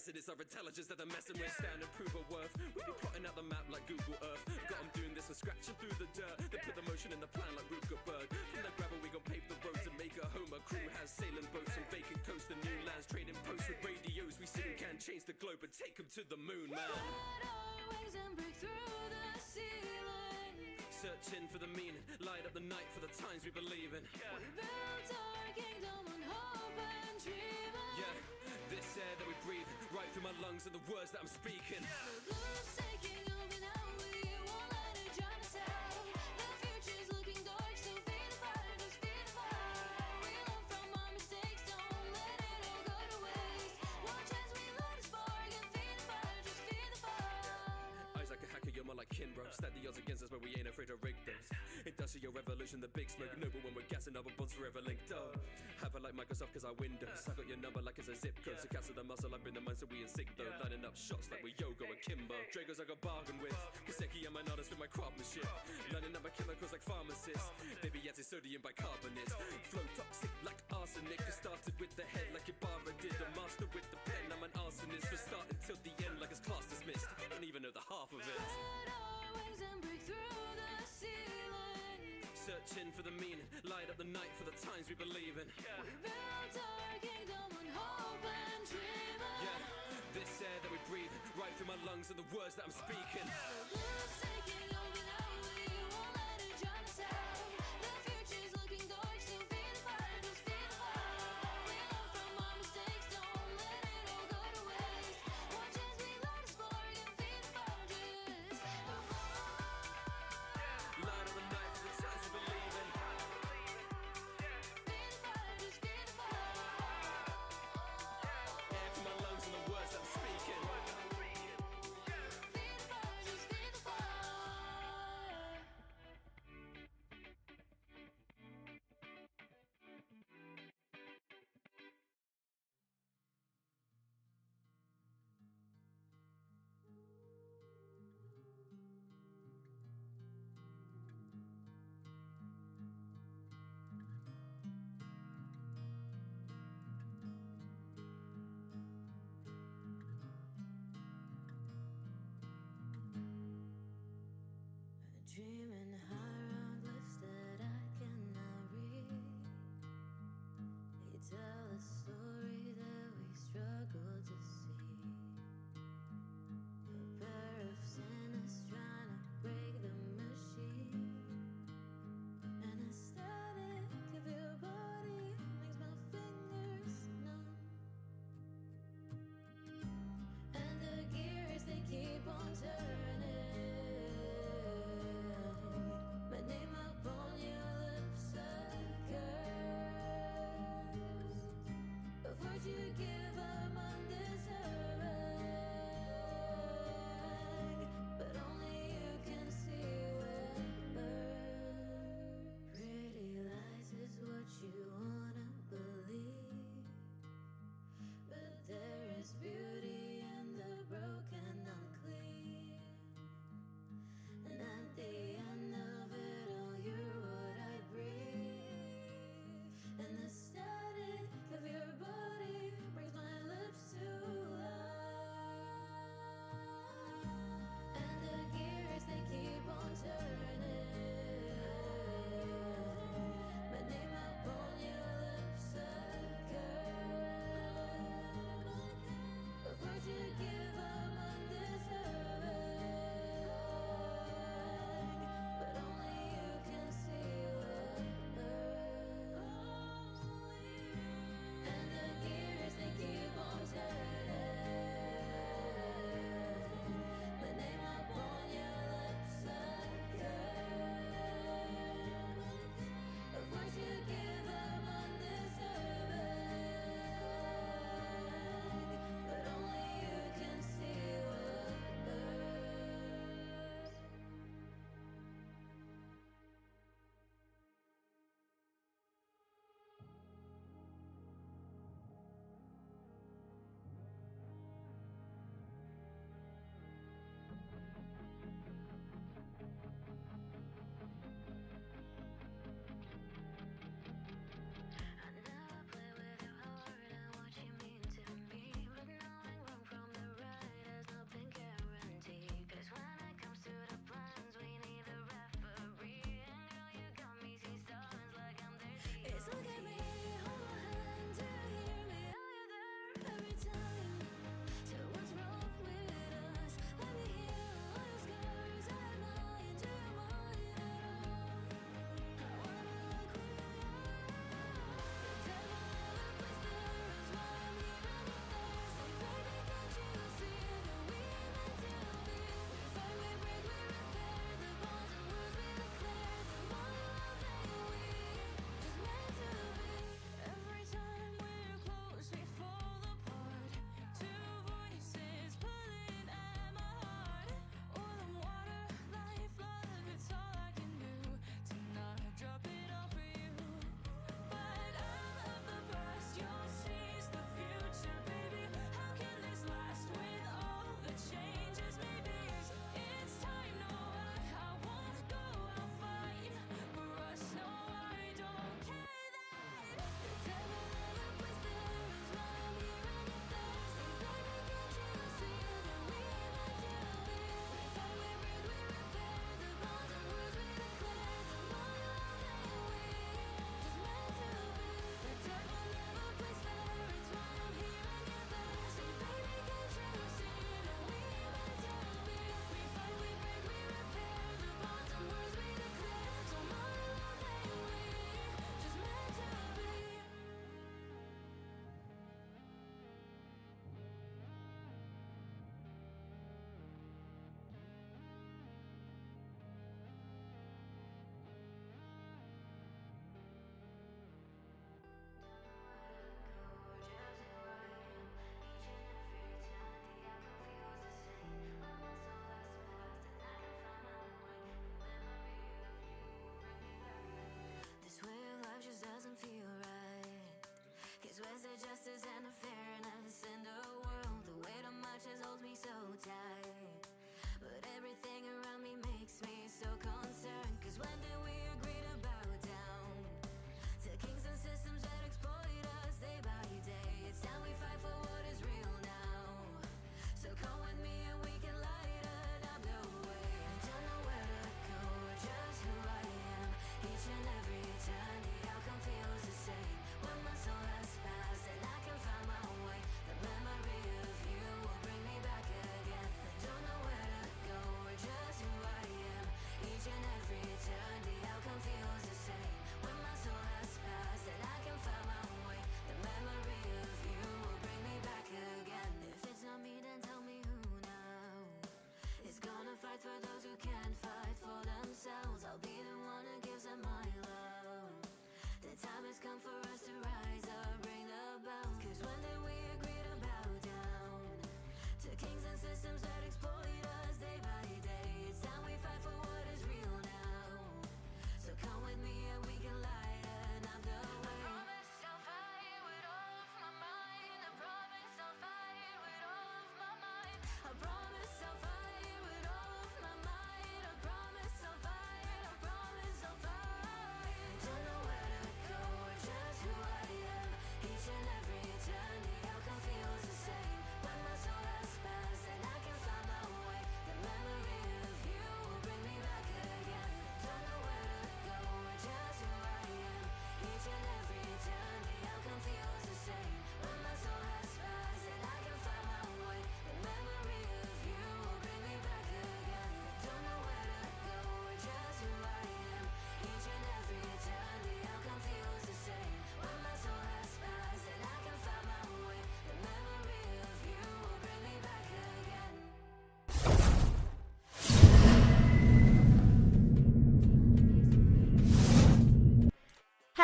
guessing it's our intelligence that they're messing with. Stand and prove our worth. We be plotting out the map like Google Earth. Got them doing this and scratching through the dirt. They put the motion in the plan like Rugerberg. From the gravel we gon' pave the roads and make a home. Our crew has sailing boats on vacant coasts and new lands. Trading posts with radios. We soon can change the globe and take them to the moon, man. Spread our wings and break through the ceiling. Searching for the meaning, light up the night for the times we believe in. We built our kingdom on hope and dreaming. Yeah, this air that we breathe, right through my lungs and the words that I'm speaking. The blues taking over now, we won't let it drown us out. The future's looking dark, so feed the fire, just feed the fire. We learn from our mistakes, don't let it all go to waste. Watch as we light a spark and feed the fire, just feed the fire. Eyes like a hacker, you're more like Kinbro. Stack the odds against us, but we ain't afraid to rig those. Industrial revolution, the big smoke. Noble when we're gassing up, our bonds forever linked up. Have it like Microsoft, cause our Windows. I got your number like it's a zip code. So castle the muscle up in the mind, so we in sync though. Lining up shots like we Yogo and Kimbo. Dragos I got bargain with. Kaseki, I'm an artist with my craftsmanship. Lining up my chemicals like pharmacists. Baby, yes, it's sodium bicarbonate. Flow toxic like arsenic. I started with the head like Ibarra did. A master with the pen, I'm an arsonist. From start until the end like it's class dismissed. Don't even know the half of it. Spread our wings and break through the ceiling. Searching for the meaning, light up the night for the times we believe in. We built our kingdom on hope and dreaming. Yeah, this air that we breathe, right through my lungs and the words that I'm speaking. The blues taking over now, we won't let it drown us out. The future's looking dark, so feed the fire, just feed the fire. We learn from our mistakes, don't let it all go to waste. Watch as we light a spark and feed the fire, just the fire. Light up the night for the times we believe in. Feed the fire, just feed the fire. Air from my lungs and the words that I'm speaking. Feed the fire, just feed the fire.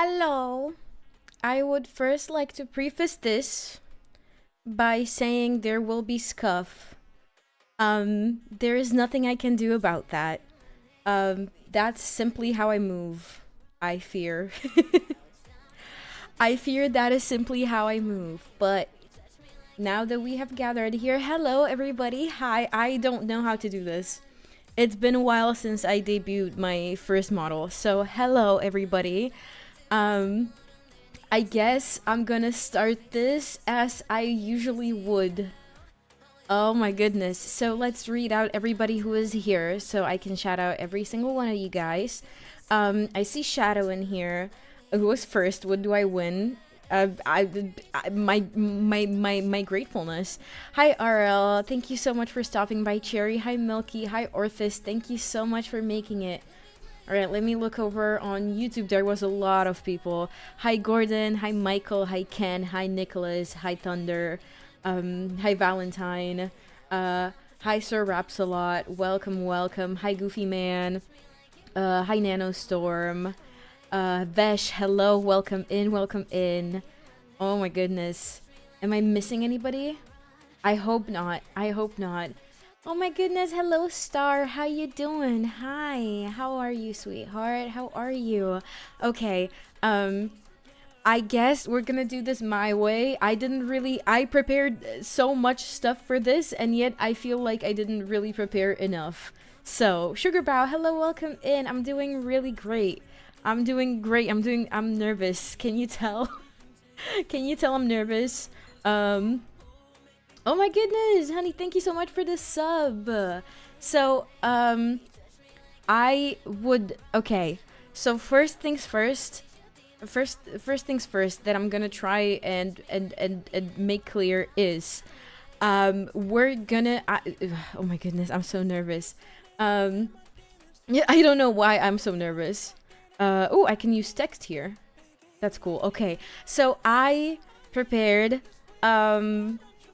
Hello. I would first like to preface this by saying there will be scuff. There is nothing I can do about that. That's simply how I move. I fear. I fear that is simply how I move. But now that we have gathered here, hello everybody. Hi, I don't know how to do this. It's been a while since I debuted my first model. So hello everybody. I guess I'm gonna start this as I usually would. Oh my goodness. So let's read out everybody who is here so I can shout out every single one of you guys. I see Shadow in here. Who was first? What do I win? My gratefulness. Hi RL, thank you so much for stopping by. Cherry, hi Milky, hi Orthis, thank you so much for making it. Alright, let me look over on YouTube. There was a lot of people. Hi Gordon, hi Michael, hi Ken, hi Nicholas, hi Thunder, hi Valentine, hi Sir Rapsalot, welcome, hi Goofy Man, hi Nanostorm, Vesh, hello, welcome in. Oh my goodness. Am I missing anybody? I hope not. Oh my goodness, hello Star, how you doing? Hi, how are you, sweetheart? How are you? Okay, I guess we're gonna do this my way. I prepared so much stuff for this, and yet I feel like I didn't really prepare enough. So, Sugarbow, hello, welcome in. I'm doing really great. I'm nervous. Can you tell? Can you tell I'm nervous? Oh my goodness, honey, thank you so much for the sub. So, okay. So first things first that I'm gonna try and make clear is, we're gonna, oh my goodness, I'm so nervous. Yeah, I don't know why I'm so nervous. Oh, I can use text here. That's cool. Okay, so I prepared,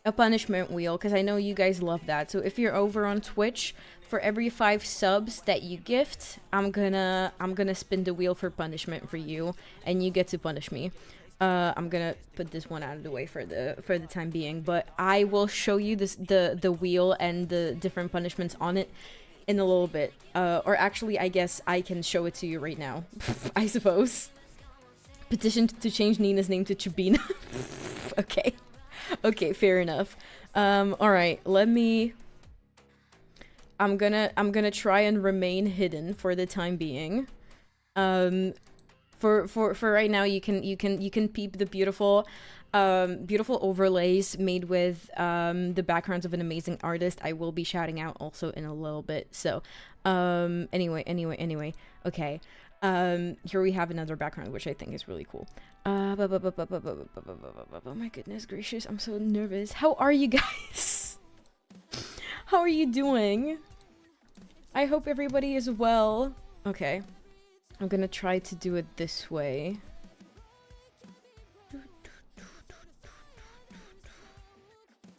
a punishment wheel because I know you guys love that. So if you're over on Twitch, for every 5 subs that you gift, I'm gonna spin the wheel for punishment for you, and you get to punish me. I'm gonna put this one out of the way for the time being, but I will show you the wheel and the different punishments on it in a little bit. Or actually, I guess I can show it to you right now. I suppose. Petition to change Nina's name to Chabina. Okay. Okay, fair enough. Alright, I'm gonna try and remain hidden for the time being. For right now, you can peep the beautiful overlays made with the backgrounds of an amazing artist. I will be shouting out also in a little bit. So, anyway, okay. Here we have another background, which I think is really cool. Oh my goodness gracious, I'm so nervous. How are you guys? How are you doing? I hope everybody is well. Okay. I'm gonna try to do it this way.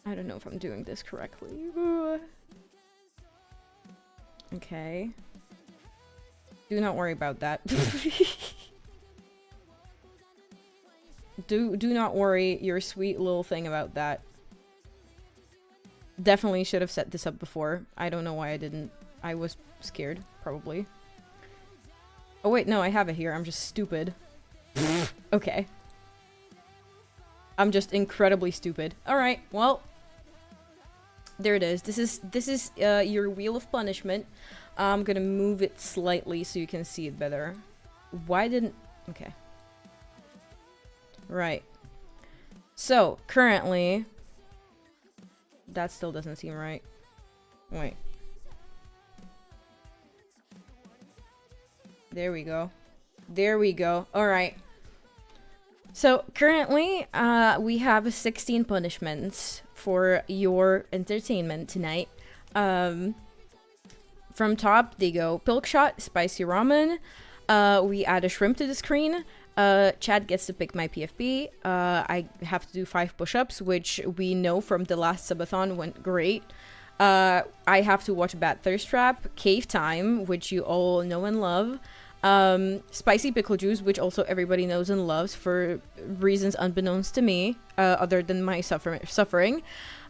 I don't know if I'm doing this correctly. Okay. Do not worry about that. Do not worry your sweet little thing about that. Definitely should have set this up before. I don't know why I didn't. I was scared, probably. Oh wait, no, I have it here. I'm just stupid. Okay. I'm just incredibly stupid. Alright, well. There it is. This is your wheel of punishment. I'm gonna move it slightly so you can see it better. Why didn't... Okay. Right. So, currently... That still doesn't seem right. Wait. There we go. There we go. Alright. So, currently, we have 16 punishments for your entertainment tonight. From top, they go Pilk Shot, Spicy Ramen. We add a shrimp to the screen. Chad gets to pick my PFP. I have to do 5 push-ups, which we know from the last subathon went great. I have to watch Bad Thirst Trap, Cave Time, which you all know and love. Spicy pickle juice, which also everybody knows and loves for reasons unbeknownst to me, other than my suffering.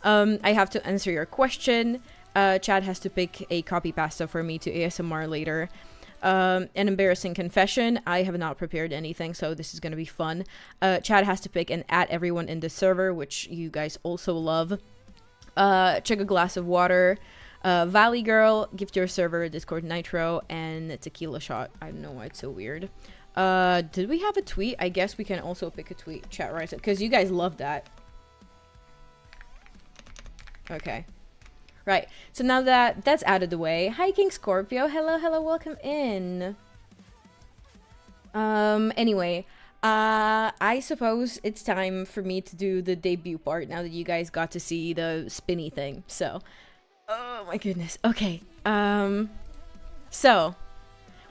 I have to answer your question. Chad has to pick a copy pasta for me to ASMR later. An embarrassing confession. I have not prepared anything, so this is gonna be fun. Chad has to pick and add everyone in the server, which you guys also love. Chug a glass of water. Valley Girl, gift your server, Discord Nitro, and a tequila shot. I don't know why it's so weird. Did we have a tweet? I guess we can also pick a tweet. Chat rise up, because you guys love that. Okay. Right. So now that that's out of the way. Hi, King Scorpio. Hello, hello, welcome in. Anyway, I suppose it's time for me to do the debut part now that you guys got to see the spinny thing. So, oh my goodness. Okay. So,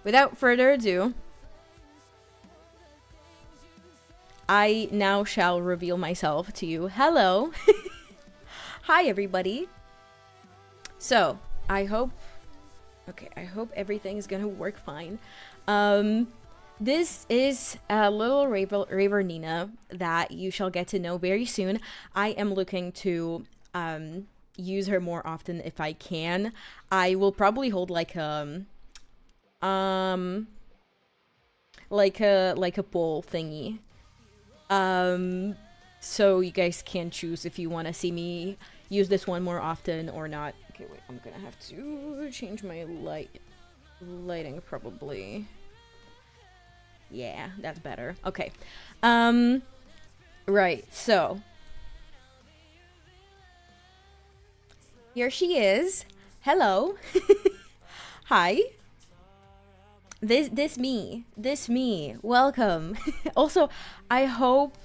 without further ado, I now shall reveal myself to you. Hello. Hi, everybody. So, I hope everything is gonna work fine. This is a little Raver Nina that you shall get to know very soon. I am looking to use her more often if I can. I will probably hold like a poll thingy. So you guys can choose if you want to see me use this one more often or not. Okay, wait, I'm gonna have to change my lighting probably. Yeah, that's better. Okay. Right, so here she is. Hello. Hi. This me. Welcome. Also, I hope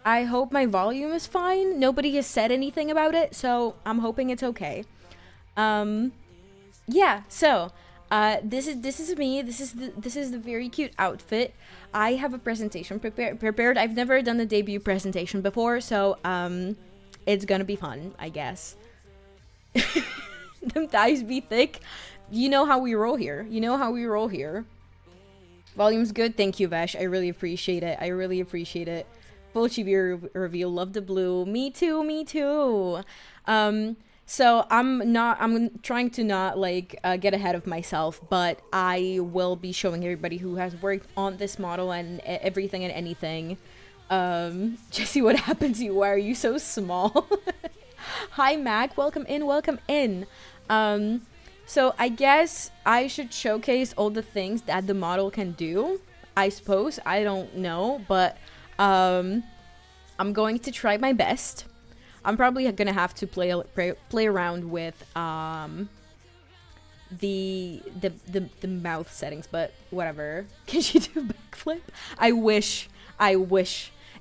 my volume is fine. Nobody has said anything about it, so I'm hoping it's okay. Yeah, so this is me. This is the very cute outfit. I have a presentation prepared. I've never done a debut presentation before, so it's gonna be fun, I guess. Them thighs be thick. You know how we roll here. Volume's good. Thank you, Vesh. I really appreciate it. Full chibi reveal. Love the blue. Me too. So I'm trying to not get ahead of myself, but I will be showing everybody who has worked on this model and everything and anything. Jesse, what happened to you? Why are you so small? Hi, Mac. Welcome in. So I guess I should showcase all the things that the model can do. I suppose. I don't know, but I'm going to try my best. I'm probably gonna have to play around with the mouth settings, but whatever. Can she do backflip? I wish.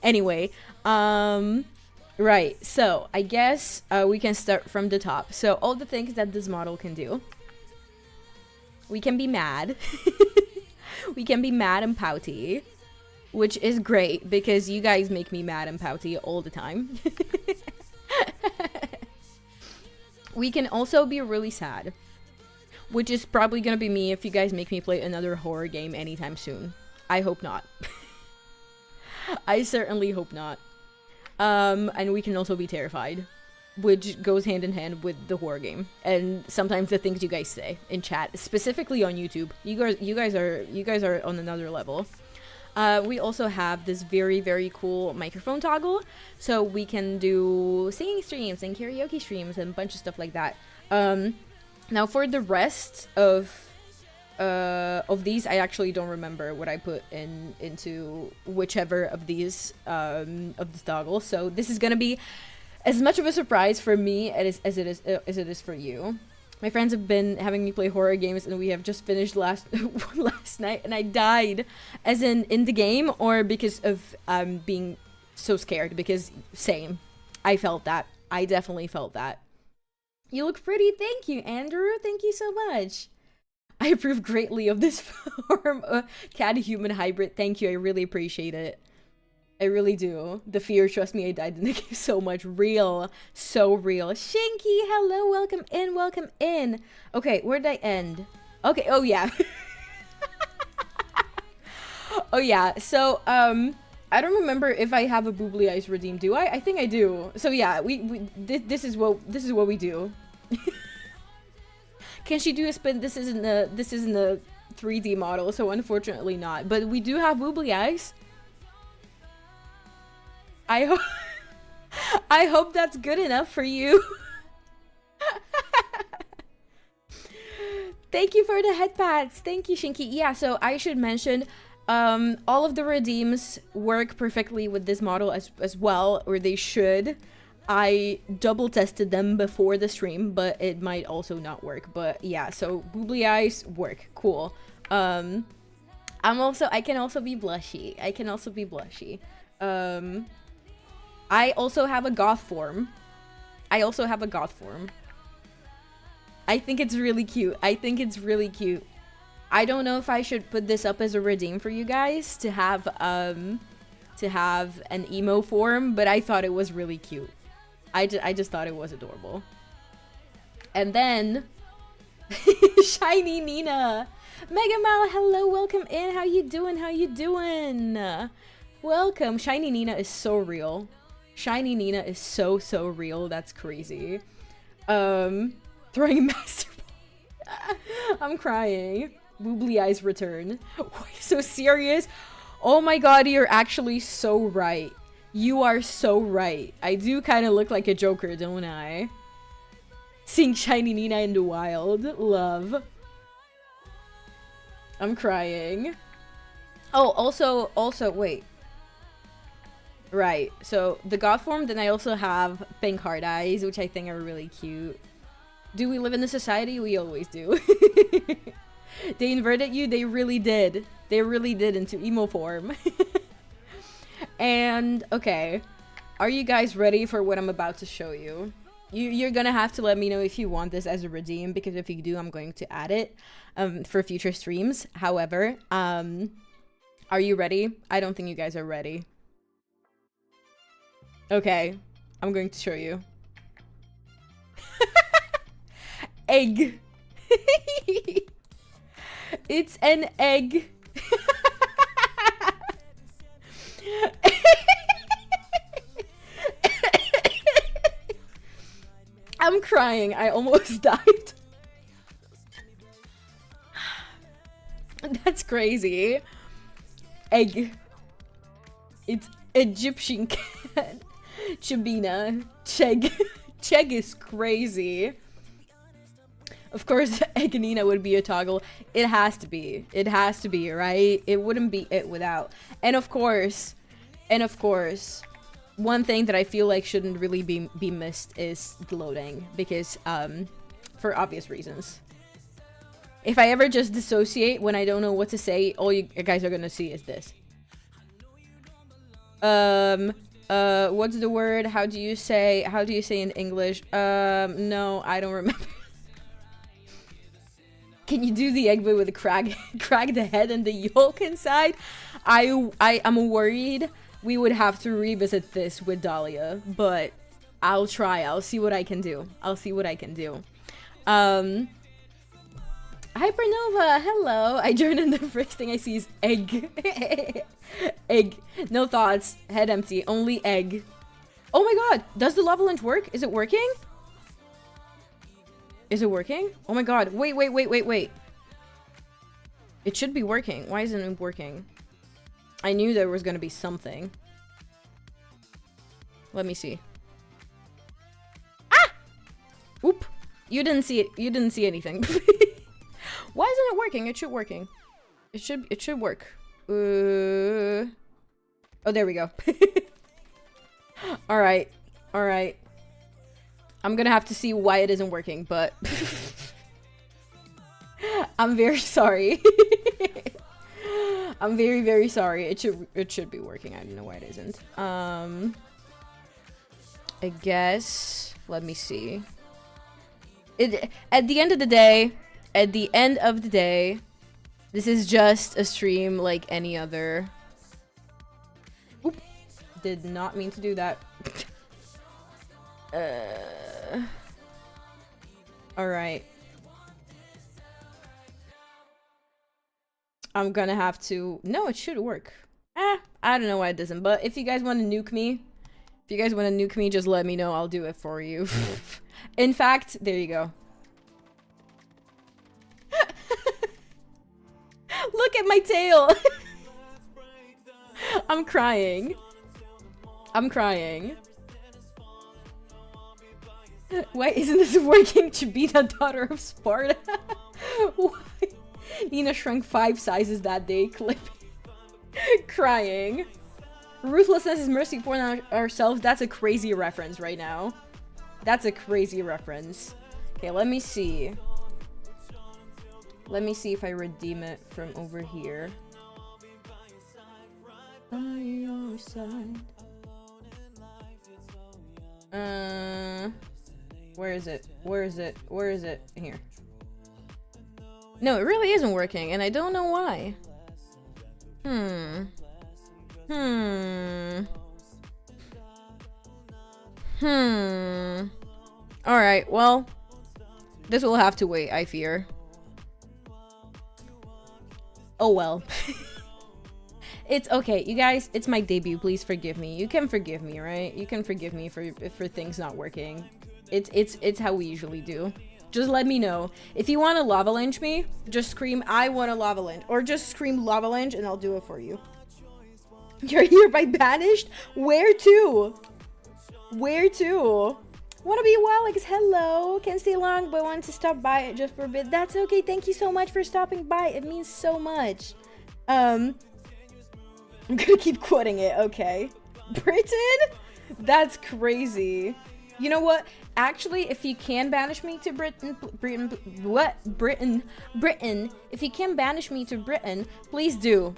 Anyway, right. So I guess we can start from the top. So all the things that this model can do. We can be mad. We can be mad and pouty, which is great because you guys make me mad and pouty all the time. We can also be really sad, which is probably gonna be me if you guys make me play another horror game anytime soon. I hope not. I certainly hope not. And we can also be terrified, which goes hand in hand with the horror game and sometimes the things you guys say in chat, specifically on YouTube. You guys are on another level. We also have this very, very cool microphone toggle, so we can do singing streams and karaoke streams and a bunch of stuff like that. Now for the rest of these, I actually don't remember what I put into whichever of these of the toggles. So this is gonna be as much of a surprise for me as it is for you. My friends have been having me play horror games, and we have just finished last night, and I died, as in the game, or because of being so scared. Because same, I felt that. I definitely felt that. You look pretty. Thank you, Andrew. Thank you so much. I approve greatly of this form of cat-human hybrid. Thank you. I really appreciate it. I really do. The fear, trust me, I died in the game so much. Real. So real. Shinky, hello, welcome in. Okay, where did I end? Okay, oh yeah. Oh yeah, so I don't remember if I have a Boobly Eyes redeem. Do I? I think I do. So yeah, this is what we do. Can she do a spin? This isn't the 3D model, so unfortunately not. But we do have Boobly Eyes. I hope I hope that's good enough for you. Thank you for the head pats. Thank you, Shinky. Yeah, so I should mention, all of the redeems work perfectly with this model as well, or they should. I double tested them before the stream, but it might also not work. But yeah, so Boobly Eyes work. Cool. I can also be blushy. I also have a goth form. I think it's really cute. I don't know if I should put this up as a redeem for you guys to have an emo form, but I thought it was really cute. I just thought it was adorable. And then Shiny Nina. Mega Mal, hello, welcome in. How you doing? Welcome. Shiny Nina is so real. Shiny Nina is so real. That's crazy. Throwing a master ball. I'm crying. Boobly Eyes return. So serious? Oh my god, you're actually so right. You are so right. I do kind of look like a Joker, don't I? Seeing Shiny Nina in the wild. Love. I'm crying. Oh, also, wait. Right, so the goth form, then I also have pink heart eyes, which I think are really cute. Do we live in a society? We always do. They inverted you? They really did. They really did into emo form. And, okay. Are you guys ready for what I'm about to show you? You're gonna have to let me know if you want this as a redeem, because if you do, I'm going to add it for future streams. However, are you ready? I don't think you guys are ready. Okay, I'm going to show you. Egg. It's an egg. I'm crying. I almost died. That's crazy. Egg. It's Egyptian cat. Chabina. Chegg. Chegg is crazy. Of course, Egganina would be a toggle. It has to be. It has to be, right? It wouldn't be it without. And of course, one thing that I feel like shouldn't really be missed is gloating, because for obvious reasons. If I ever just dissociate when I don't know what to say, all you guys are gonna see is this. What's the word? How do you say in English? No, I don't remember. Can you do the egg boy with a cracked head and the yolk inside? I'm worried we would have to revisit this with Dahlia, but I'll try. I'll see what I can do. Hypernova, hello. I joined and the first thing I see is egg. Egg. No thoughts. Head empty. Only egg. Oh my god. Does the lava lunch work? Is it working? Is it working? Oh my god. Wait. It should be working. Why isn't it working? I knew there was gonna be something. Let me see. Ah! Oop. You didn't see it. You didn't see anything. Why isn't it working? It should working. It should work. Oh, there we go. Alright. I'm gonna have to see why it isn't working, but I'm very sorry. I'm very, very sorry. It should be working. I don't know why it isn't. I guess, let me see. At the end of the day, this is just a stream like any other. Oop. Did not mean to do that. Alright. I'm gonna have to... No, it should work. I don't know why it doesn't, but if you guys want to nuke me, just let me know. I'll do it for you. In fact, there you go. Look at my tail. I'm crying. I'm crying. Why isn't this working? Chibita, daughter of Sparta. Why? Nina shrunk 5 sizes that day. Clip. Crying. Ruthlessness is mercy upon ourselves. That's a crazy reference right now. That's a crazy reference. Okay, let me see. Let me see if I redeem it from over here. By your side. Where is it? Where is it? Where is it? Here. No, it really isn't working, and I don't know why. Alright, well, this will have to wait, I fear. Oh well. It's okay, you guys, it's my debut, please forgive me. You can forgive me, right? You can forgive me for things not working. It's how we usually do. Just let me know. If you want to lava lynch me, just scream, I want a lava lynch. Or just scream lava lynch and I'll do it for you. You're hereby banished? Where to? Where to? Wanna be wild? Like, hello. Can't stay long, but want to stop by just for a bit. That's okay. Thank you so much for stopping by. It means so much. I'm gonna keep quoting it. Okay. Britain? That's crazy. You know what? Actually, if you can banish me to Britain, if you can banish me to Britain, please do.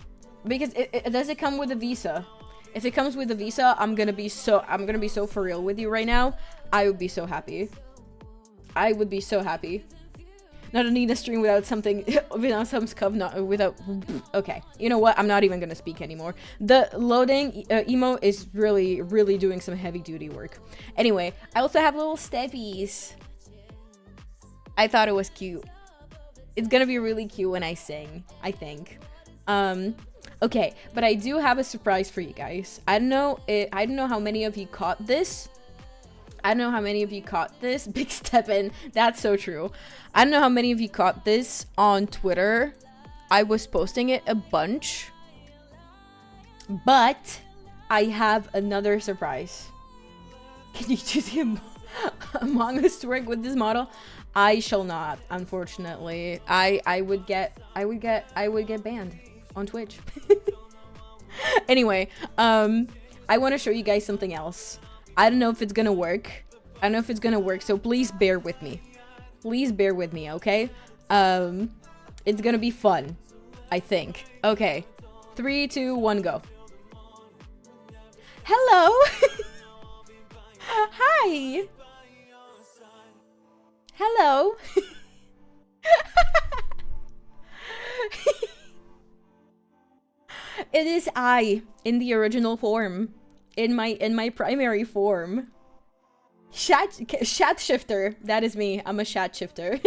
Because does it come with a visa? If it comes with a visa, I'm gonna be so for real with you right now. I would be so happy. I would be so happy. Not a need a stream without something, without some scuff, not without. Okay, you know what? I'm not even gonna speak anymore. The loading emo is really doing some heavy duty work. Anyway, I also have little steppies. I thought it was cute. It's gonna be really cute when I sing, I think. Okay, but I do have a surprise for you guys. I don't know how many of you caught this. Big step in. That's so true. I don't know how many of you caught this on Twitter. I was posting it a bunch. But I have another surprise. Can you choose Among Us to work with this model? I shall not, unfortunately. I would get banned on Twitch. Anyway, I want to show you guys something else. I don't know if it's gonna work. So please bear with me. Okay? It's gonna be fun, I think. Okay. 3, 2, 1, go. Hello! Hi! Hello! It is I, in the original form. In my primary form. Shat shifter. That is me. I'm a shat shifter.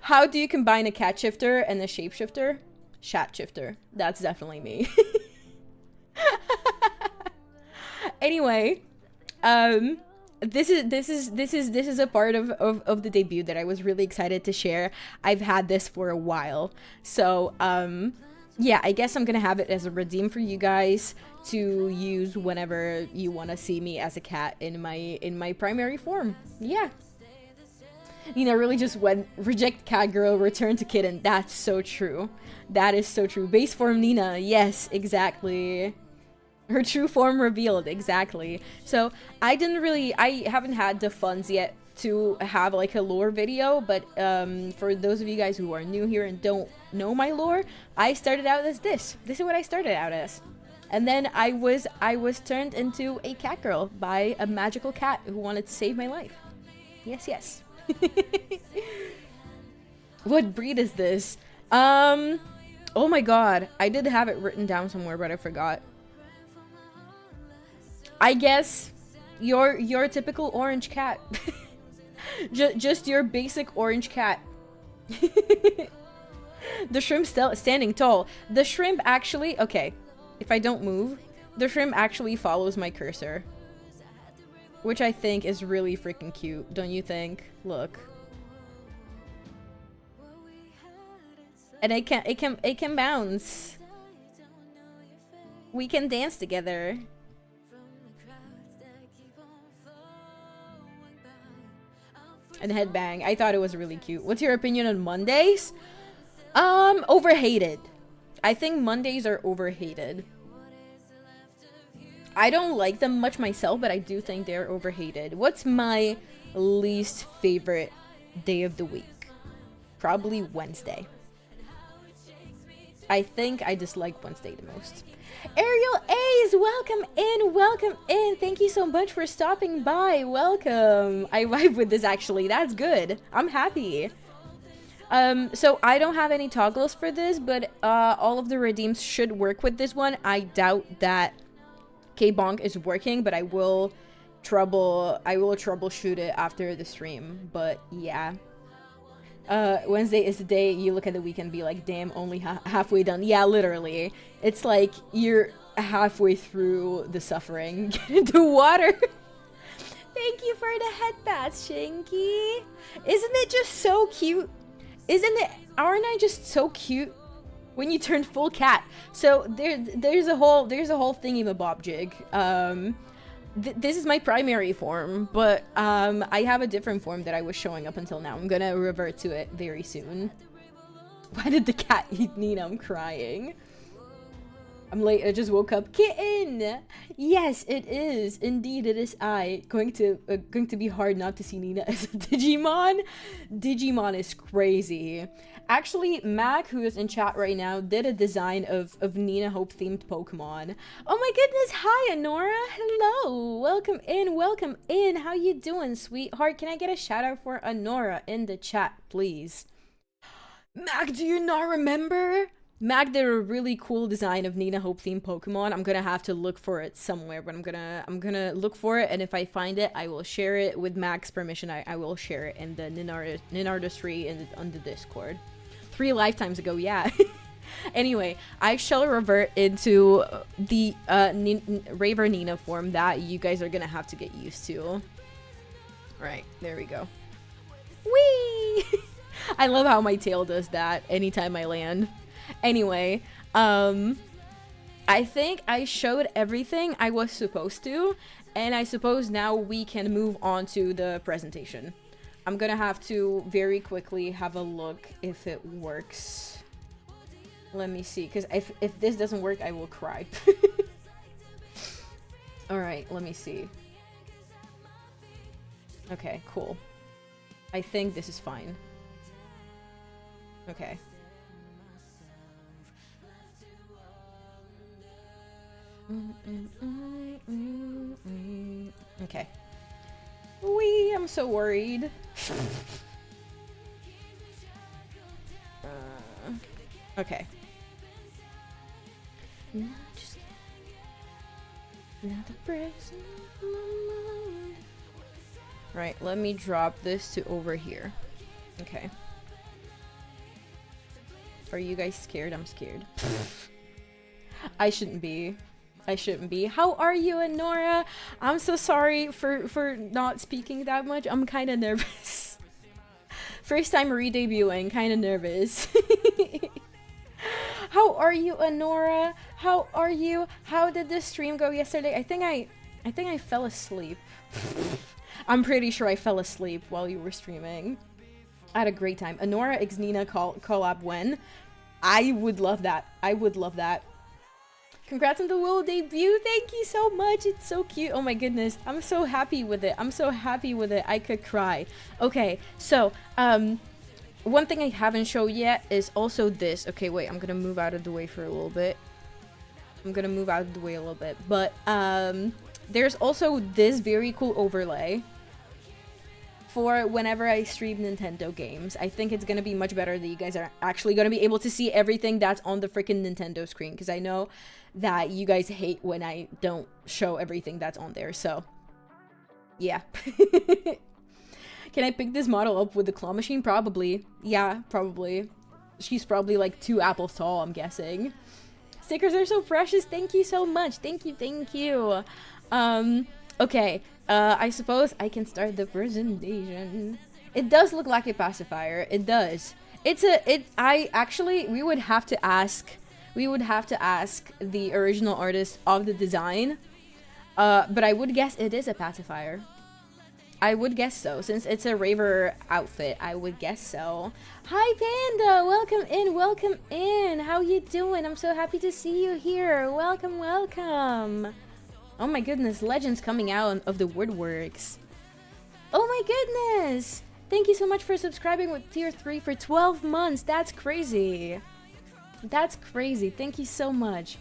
How do you combine a cat shifter and a shapeshifter? Shat shifter. That's definitely me. Anyway, this is a part of the debut that I was really excited to share. I've had this for a while. So, yeah, I guess I'm gonna have it as a redeem for you guys to use whenever you want to see me as a cat in my primary form. Yeah. Nina really just went reject cat girl, return to kitten. That's so true. That is so true. Base form Nina. Yes, exactly. Her true form revealed. Exactly. So I haven't had the funds yet to have like a lore video, but for those of you guys who are new here and don't know my lore, I started out as this is what I started out as, and then I was turned into a cat girl by a magical cat who wanted to save my life. Yes. What breed is this? Oh my god, I did have it written down somewhere, but I forgot. I guess your typical orange cat. Just your basic orange cat. The shrimp still standing tall. The shrimp actually, okay, if I don't move, the shrimp actually follows my cursor, which I think is really freaking cute, don't you think? Look. And it can bounce. We can dance together. And headbang. I thought it was really cute. What's your opinion on Mondays? Overhated. I think Mondays are overhated. I don't like them much myself, but I do think they're overhated. What's my least favorite day of the week? Probably Wednesday. I think I dislike Wednesday the most. Ariel A's, welcome in, welcome in. Thank you so much for stopping by. Welcome. I vibe with this actually. That's good. I'm happy. So I don't have any toggles for this, but all of the redeems should work with this one. I doubt that K-Bonk is working, but I will troubleshoot it after the stream. But yeah. Wednesday is the day you look at the week and be like, damn, only halfway done. Yeah, literally. It's like you're halfway through the suffering. Get into water. Thank you for the head bath, Shinky. Isn't it just so cute? Aren't I just so cute when you turn full cat? So there's a whole thingy-mabob jig. This is my primary form, but I have a different form that I was showing up until now. I'm gonna revert to it very soon. Why did the cat eat Nina? I'm crying. I'm late. I just woke up. Kitten! Yes, it is. Indeed, it is I. Going to be hard not to see Nina as a Digimon. Digimon is crazy. Actually, Mac, who is in chat right now, did a design of Nina Hope-themed Pokemon. Oh my goodness. Hi, Honora. Hello. Welcome in. Welcome in. How you doing, sweetheart? Can I get a shout out for Honora in the chat, please? Mac, do you not remember? Mac did a really cool design of Nina Hope-themed Pokemon. I'm gonna have to look for it somewhere, but I'm gonna look for it, and if I find it, I will share it with Mac's permission. I will share it in the Ninardistry on the Discord. 3 lifetimes ago, yeah. Anyway, I shall revert into the Raver Nina form that you guys are gonna have to get used to. Right, there we go. Whee! I love how my tail does that anytime I land. Anyway, I think I showed everything I was supposed to, and I suppose now we can move on to the presentation. I'm gonna have to very quickly have a look if it works. Let me see, because if this doesn't work, I will cry. Alright, let me see. Okay, cool. I think this is fine. Okay. Okay. Wee, I'm so worried. Okay. Right, let me drop this to over here. Okay. Are you guys scared? I'm scared. I shouldn't be. I shouldn't be. How are you, Honora? I'm so sorry for not speaking that much. I'm kind of nervous. First time re-debuting, kind of nervous. How are you, Honora? How are you? How did the stream go yesterday? I think I fell asleep. I'm pretty sure I fell asleep while you were streaming. I had a great time. Honora x Nina collab when? I would love that. I would love that. Congrats on the Willow debut. Thank you so much. It's so cute. Oh my goodness. I'm so happy with it. I'm so happy with it. I could cry. Okay, so one thing I haven't shown yet is also this. Okay, wait. I'm gonna move out of the way for a little bit. But there's also this very cool overlay for whenever I stream Nintendo games. I think it's gonna be much better that you guys are actually gonna be able to see everything that's on the freaking Nintendo screen, because I know that you guys hate when I don't show everything that's on there. So yeah. Can I pick this model up with the claw machine? Probably. Yeah, probably. She's probably like 2 apples tall, I'm guessing. Stickers are so precious. Thank you so much. Thank you, thank you. Okay. I suppose I can start the presentation. It does look like a pacifier. It does. We would have to ask the original artist of the design. But I would guess it is a pacifier. I would guess so, since it's a Raver outfit. I would guess so. Hi, Panda! Welcome in, welcome in! How you doing? I'm so happy to see you here. Welcome, welcome! Oh my goodness, legends coming out of the woodworks. Oh my goodness! Thank you so much for subscribing with tier 3 for 12 months. That's crazy. That's crazy. Thank you so much.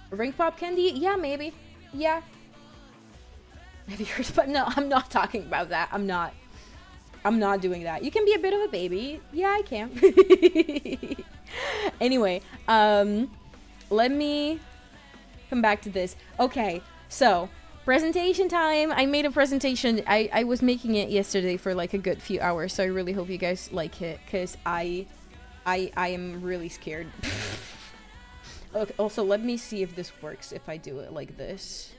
Ring pop candy? Yeah, maybe. Yeah. Have you heard about? No, I'm not talking about that. I'm not doing that. You can be a bit of a baby. Yeah, I can. Anyway, let me come back to this. Okay, so presentation time. I made a presentation. I was making it yesterday for like a good few hours, so I really hope you guys like it, because I am really scared. Okay, also, let me see if this works if I do it like this.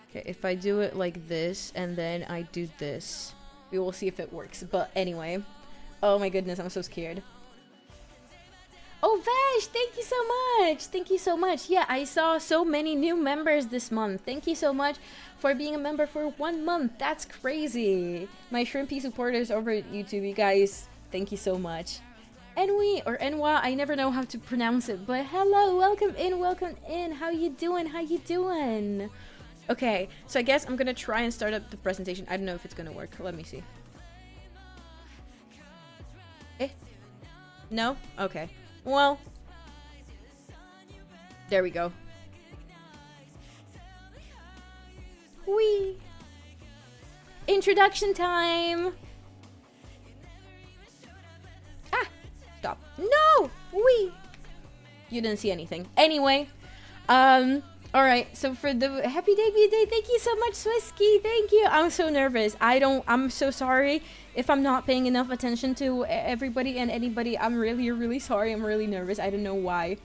Okay, if I do it like this, and then I do this, we will see if it works. But anyway, oh my goodness, I'm so scared. Oh, Vash, thank you so much. Thank you so much. Yeah, I saw so many new members this month. Thank you so much for being a member for 1 month. That's crazy. My shrimpy supporters over at YouTube, you guys, thank you so much. Enwi or Enwa, I never know how to pronounce it, but hello, welcome in, welcome in. How you doing? How you doing? Okay, so I guess I'm gonna try and start up the presentation. I don't know if it's gonna work. Let me see. Eh? No? Okay. Well, there we go. Whee! Introduction time! Ah! Stop. No! Whee! You didn't see anything. Anyway, alright, so for the happy debut day, thank you so much, Swisky. Thank you. I'm so nervous. I'm so sorry if I'm not paying enough attention to everybody and anybody. I'm really, really sorry. I'm really nervous. I don't know why.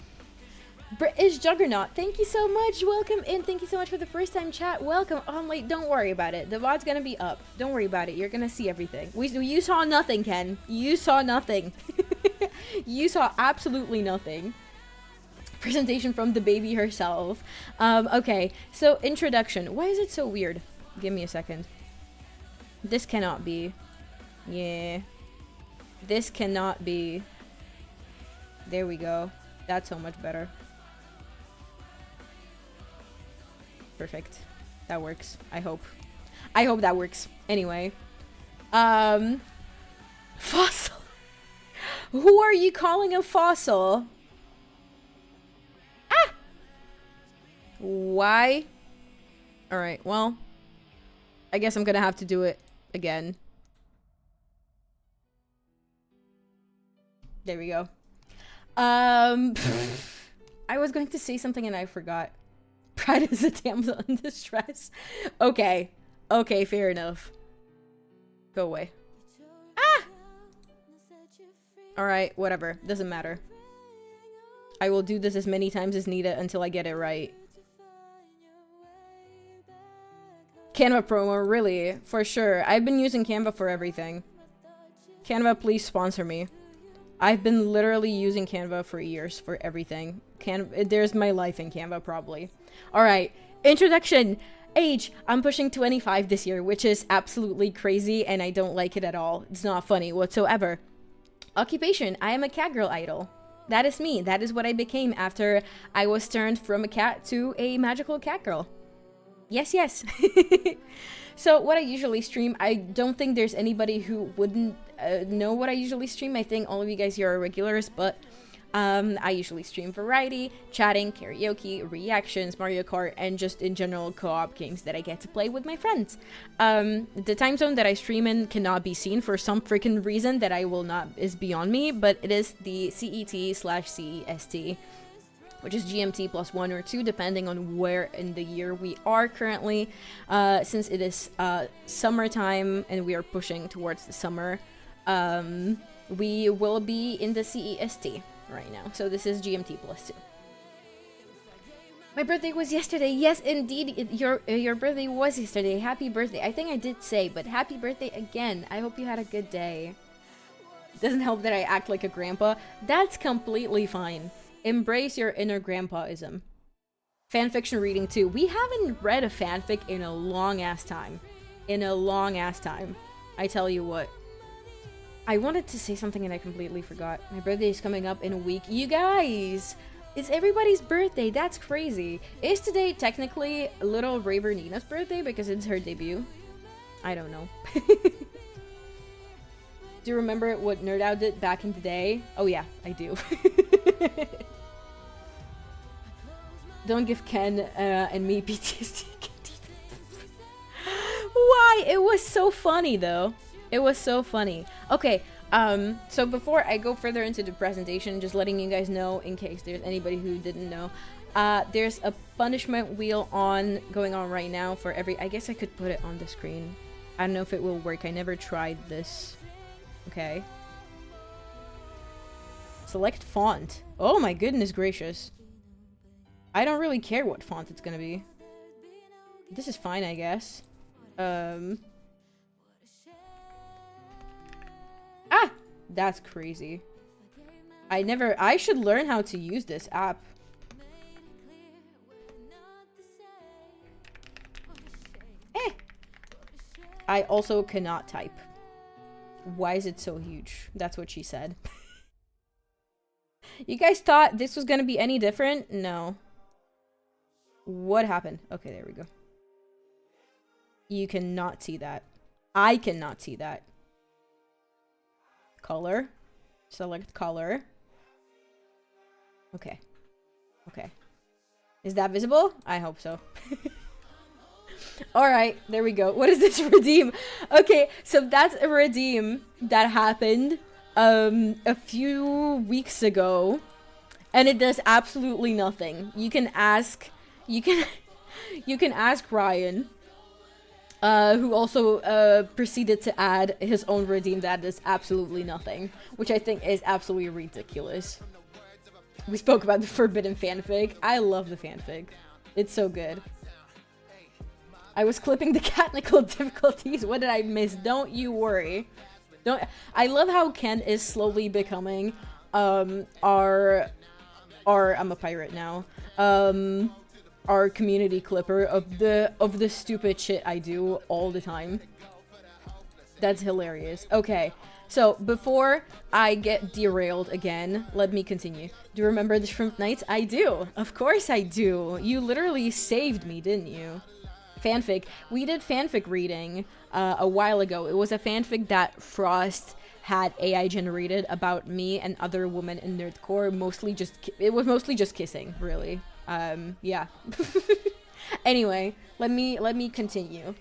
British Juggernaut, thank you so much. Welcome in. Thank you so much for the first time chat. Welcome. Oh, wait, don't worry about it. The VOD's gonna be up. Don't worry about it. You're gonna see everything. You saw nothing, Ken. You saw nothing. You saw absolutely nothing. Presentation from the baby herself. Okay, so introduction. Why is it so weird? Give me a second. This cannot be. Yeah. This cannot be. There we go. That's so much better. Perfect. That works. I hope. I hope that works. Anyway. Fossil. Who are you calling a fossil? Ah! Why? Alright, well. I guess I'm gonna have to do it again. There we go. I was going to say something and I forgot. Pride is a damsel in distress. Okay. Okay, fair enough. Go away. Ah! Alright, whatever. Doesn't matter. I will do this as many times as needed until I get it right. Canva promo, really? For sure. I've been using Canva for everything. Canva, please sponsor me. I've been literally using Canva for years for everything. There's my life in Canva, probably. Alright, introduction. Age. I'm pushing 25 this year, which is absolutely crazy, and I don't like it at all. It's not funny whatsoever. Occupation. I am a cat girl idol. That is me. That is what I became after I was turned from a cat to a magical cat girl. Yes, yes. So what I usually stream, I don't think there's anybody who wouldn't know what I usually stream. I think all of you guys here are regulars, but I usually stream variety, chatting, karaoke, reactions, Mario Kart, and just in general co-op games that I get to play with my friends. The time zone that I stream in cannot be seen for some freaking reason that I will not, is beyond me, but it is the CET/CEST, which is GMT plus 1 or 2, depending on where in the year we are currently. Since it is summertime and we are pushing towards the summer, we will be in the CEST right now. So this is GMT plus 2. My birthday was yesterday. Yes, indeed, your birthday was yesterday. Happy birthday. I think I did say, but happy birthday again. I hope you had a good day. It doesn't help that I act like a grandpa. That's completely fine. Embrace your inner grandpaism. Fanfiction reading too. We haven't read a fanfic in a long ass time. I tell you what. I wanted to say something and I completely forgot. My birthday is coming up in a week. You guys! It's everybody's birthday. That's crazy. Is today technically little Raver Nina's birthday because it's her debut? I don't know. Do you remember what Nerd Out did back in the day? Oh yeah, I do. Don't give Ken and me PTSD. Why? It was so funny though. It was so funny. Okay, so before I go further into the presentation, just letting you guys know in case there's anybody who didn't know, there's a punishment wheel going on right now for every... I guess I could put it on the screen. I don't know if it will work. I never tried this. Okay. Select font. Oh my goodness gracious. I don't really care what font it's gonna be. This is fine, I guess. Ah! That's crazy. I should learn how to use this app. I also cannot type. Why is it so huge? That's what she said. You guys thought this was gonna be any different? No. What happened? Okay, there we go. You cannot see that. I cannot see that. Color. Select color. Okay. Okay. Is that visible? I hope so. Alright, there we go. What is this redeem? Okay, so that's a redeem that happened a few weeks ago. And it does absolutely nothing. You can ask Ryan, who also proceeded to add his own redeem that does absolutely nothing, which I think is absolutely ridiculous. We spoke about the forbidden fanfic. I love the fanfic. It's so good. I was clipping the technical difficulties. What did I miss? Don't you worry. I love how Ken is slowly becoming our I'm a pirate now. Our community clipper of the stupid shit I do all the time. That's hilarious. Okay, so before I get derailed again, let me continue. Do you remember the Shrimp Nights? I do. Of course I do. You literally saved me, didn't you? Fanfic. We did fanfic reading a while ago. It was a fanfic that Frost had AI generated about me and other women in nerdcore. It was mostly just kissing, really. Yeah. Anyway, let me continue.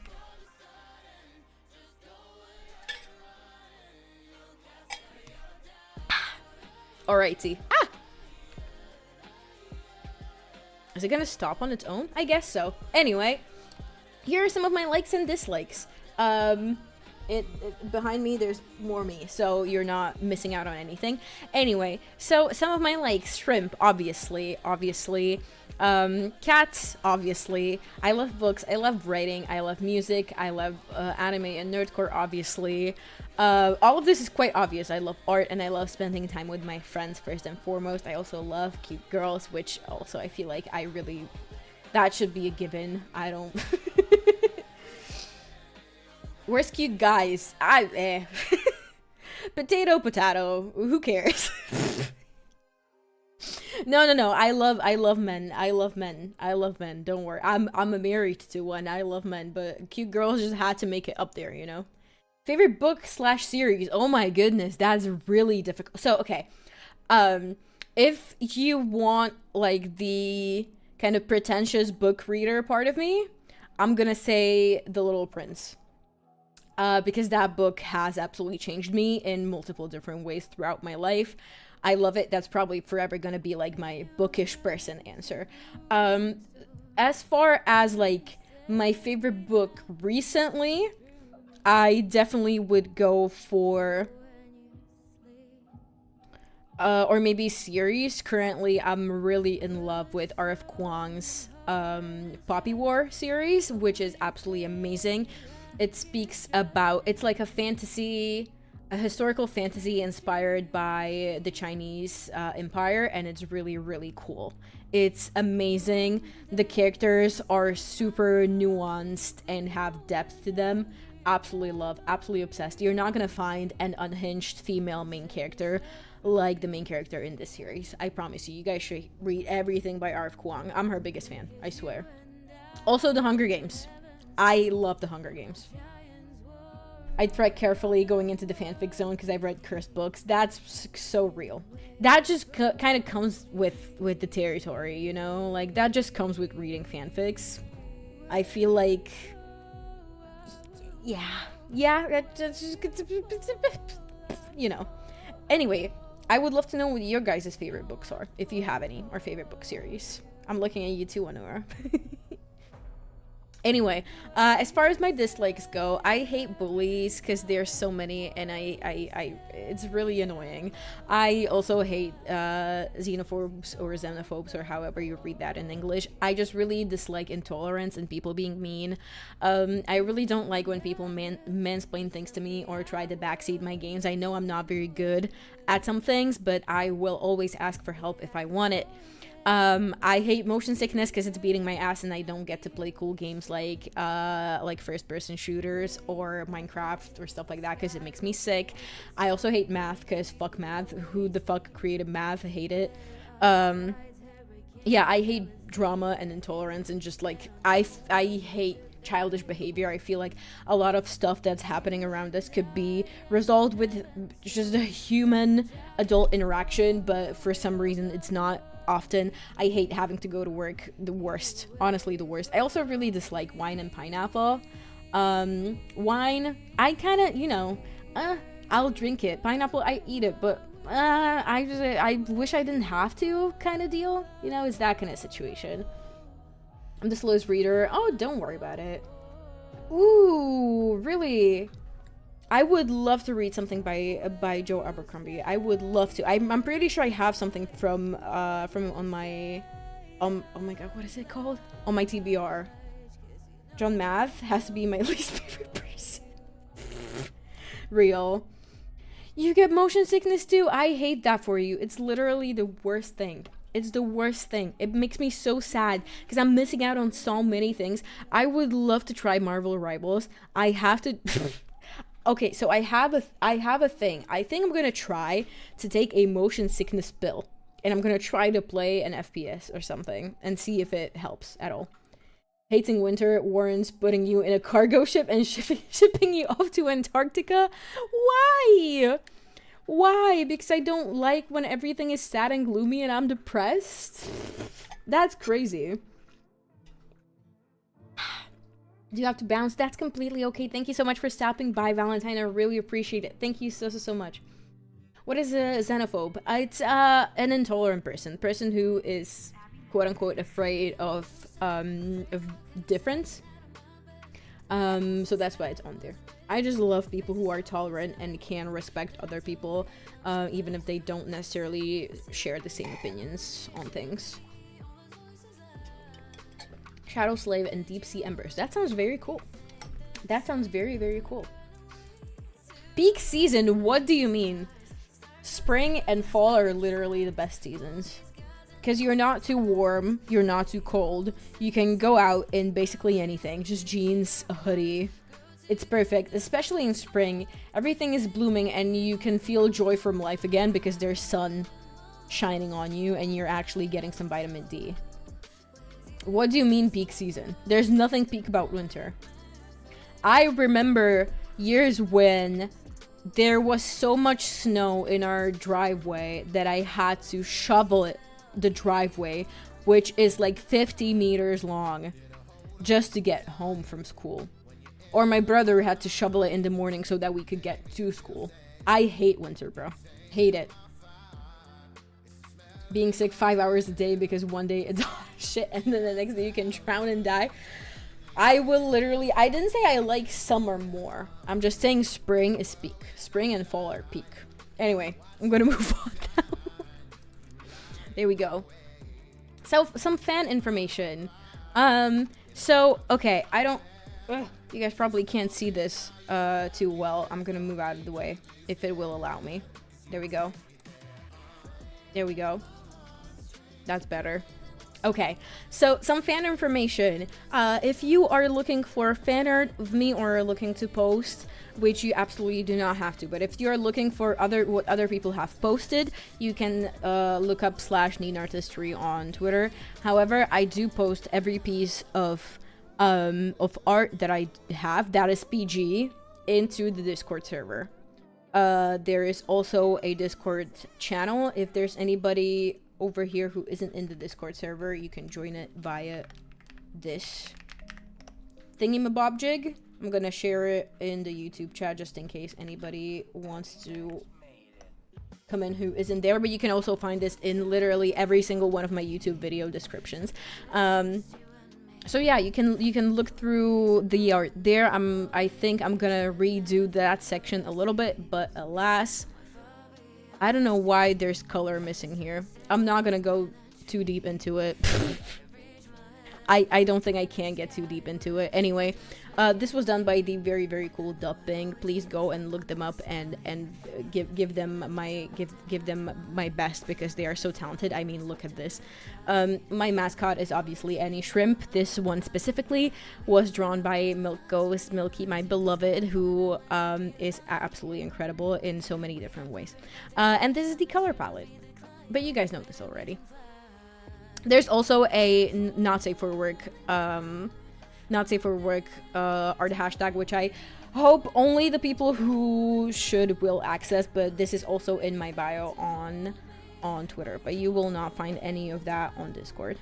Alrighty. Ah! Is it gonna stop on its own? I guess so. Anyway, here are some of my likes and dislikes. Behind me there's more me, so you're not missing out on anything. Anyway, so some of my likes: Shrimp, obviously. Cats, obviously. I love books, I love writing, I love music, I love anime and nerdcore, obviously. All of this is quite obvious. I love art and I love spending time with my friends first and foremost. I also love cute girls, which also I feel like that should be a given. I don't... Where's cute guys? Potato. Who cares? No. I love men. Don't worry. I'm married to one. I love men, but cute girls just had to make it up there, you know? Favorite book / series? Oh my goodness, that's really difficult. So, okay. If you want, like, the kind of pretentious book reader part of me, I'm gonna say The Little Prince. Because that book has absolutely changed me in multiple different ways throughout my life. I love it. That's probably forever gonna be like my bookish person answer. As far as like my favorite book recently, I definitely would go for or maybe series. Currently, I'm really in love with R.F. Kuang's Poppy War series, which is absolutely amazing. It speaks about, it's like a fantasy, a historical fantasy inspired by the Chinese Empire, and it's really, really cool. It's amazing. The characters are super nuanced and have depth to them. Absolutely love, absolutely obsessed. You're not gonna find an unhinged female main character like the main character in this series. I promise you. You guys should read everything by R.F. Kuang. I'm her biggest fan, I swear. Also, The Hunger Games. I love The Hunger Games. I tread carefully going into the fanfic zone because I've read cursed books. That's so real. That just kind of comes with the territory, you know? Like, that just comes with reading fanfics. I feel like... Yeah, you know. Anyway, I would love to know what your guys' favorite books are, if you have any, or favorite book series. I'm looking at you too, Anura. Anyway, as far as my dislikes go, I hate bullies because there's so many, and it's really annoying. I also hate xenophobes or xenophobes, or however you read that in English. I just really dislike intolerance and people being mean. I really don't like when people mansplain things to me or try to backseat my games. I know I'm not very good at some things, but I will always ask for help if I want it. I hate motion sickness because it's beating my ass and I don't get to play cool games like first-person shooters or Minecraft or stuff like that because it makes me sick. I also hate math because fuck math. Who the fuck created math? I hate it. Yeah, I hate drama and intolerance and just like, I hate childish behavior. I feel like a lot of stuff that's happening around us could be resolved with just a human adult interaction, but for some reason it's not. Often I hate having to go to work. The worst, honestly, the worst. I also really dislike wine and pineapple. Wine, I kind of, you know, I'll drink it. Pineapple, I eat it, but I wish I didn't have to, kind of deal. You know, it's that kind of situation. I'm the slowest reader. Oh, don't worry about it. Ooh, really? I would love to read something by Joe Abercrombie. I would love to. I'm pretty sure I have something from on my oh my god, what is it called? On my TBR. John Math has to be my least favorite person. Real. You get motion sickness too? I hate that for you. It's literally the worst thing. It's the worst thing. It makes me so sad because I'm missing out on so many things. I would love to try Marvel Rivals. I have to Okay, so I have a thing. I think I'm gonna try to take a motion sickness pill, and I'm gonna try to play an FPS or something and see if it helps at all. Hating winter warrants putting you in a cargo ship and shipping you off to Antarctica. Why? Why? Because I don't like when everything is sad and gloomy and I'm depressed. That's crazy. Do you have to bounce? That's completely okay. Thank you so much for stopping by, Valentine. I really appreciate it. Thank you so much. What is a xenophobe? It's an intolerant person who is quote unquote afraid of difference. So that's why it's on there. I just love people who are tolerant and can respect other people, even if they don't necessarily share the same opinions on things. Shadow Slave and Deep Sea Embers. That sounds very cool. That sounds very, very cool. Peak season, what do you mean? Spring and fall are literally the best seasons. Because you're not too warm, you're not too cold. You can go out in basically anything. Just jeans, a hoodie. It's perfect, especially in spring. Everything is blooming and you can feel joy from life again because there's sun shining on you and you're actually getting some vitamin D. What do you mean peak season? There's nothing peak about winter. I remember years when there was so much snow in our driveway that I had to shovel the driveway, which is like 50 meters long, just to get home from school. Or my brother had to shovel it in the morning so that we could get to school. I hate winter, bro. Hate it. being sick 5 hours a day because one day it's hot as shit and then the next day you can drown and die. I will literally, I didn't say I like summer more. I'm just saying spring is peak. Spring and fall are peak. Anyway, I'm gonna move on now. There we go. So, some fan information. So, okay, I don't, you guys probably can't see this too well. I'm gonna move out of the way if it will allow me. There we go. There we go. That's better. Okay, so some fan information. If you are looking for fan art of me or are looking to post, which you absolutely do not have to, but if you're looking for what other people have posted, you can look up /NeedArtistry on Twitter. However, I do post every piece of art that I have that is PG into the Discord server. There is also a Discord channel. If there's anybody over here who isn't in the Discord server, you can join it via this thingy-mabobjig. I'm gonna share it in the YouTube chat just in case anybody wants to come in who isn't there, but you can also find this in literally every single one of my YouTube video descriptions. So yeah, you can look through the art there. I think I'm gonna redo that section a little bit, but alas, I don't know why there's color missing here. I'm not gonna go too deep into it. I don't think I can get too deep into it. Anyway, this was done by the very, very cool Dubbing. Please go and look them up and give them my best because they are so talented. I mean, look at this. My mascot is obviously Annie Shrimp. This one specifically was drawn by Milky, my beloved, who is absolutely incredible in so many different ways. And this is the color palette, but you guys know this already. There's also a not safe for work art hashtag, which I hope only the people who should will access, but this is also in my bio on Twitter, but you will not find any of that on Discord.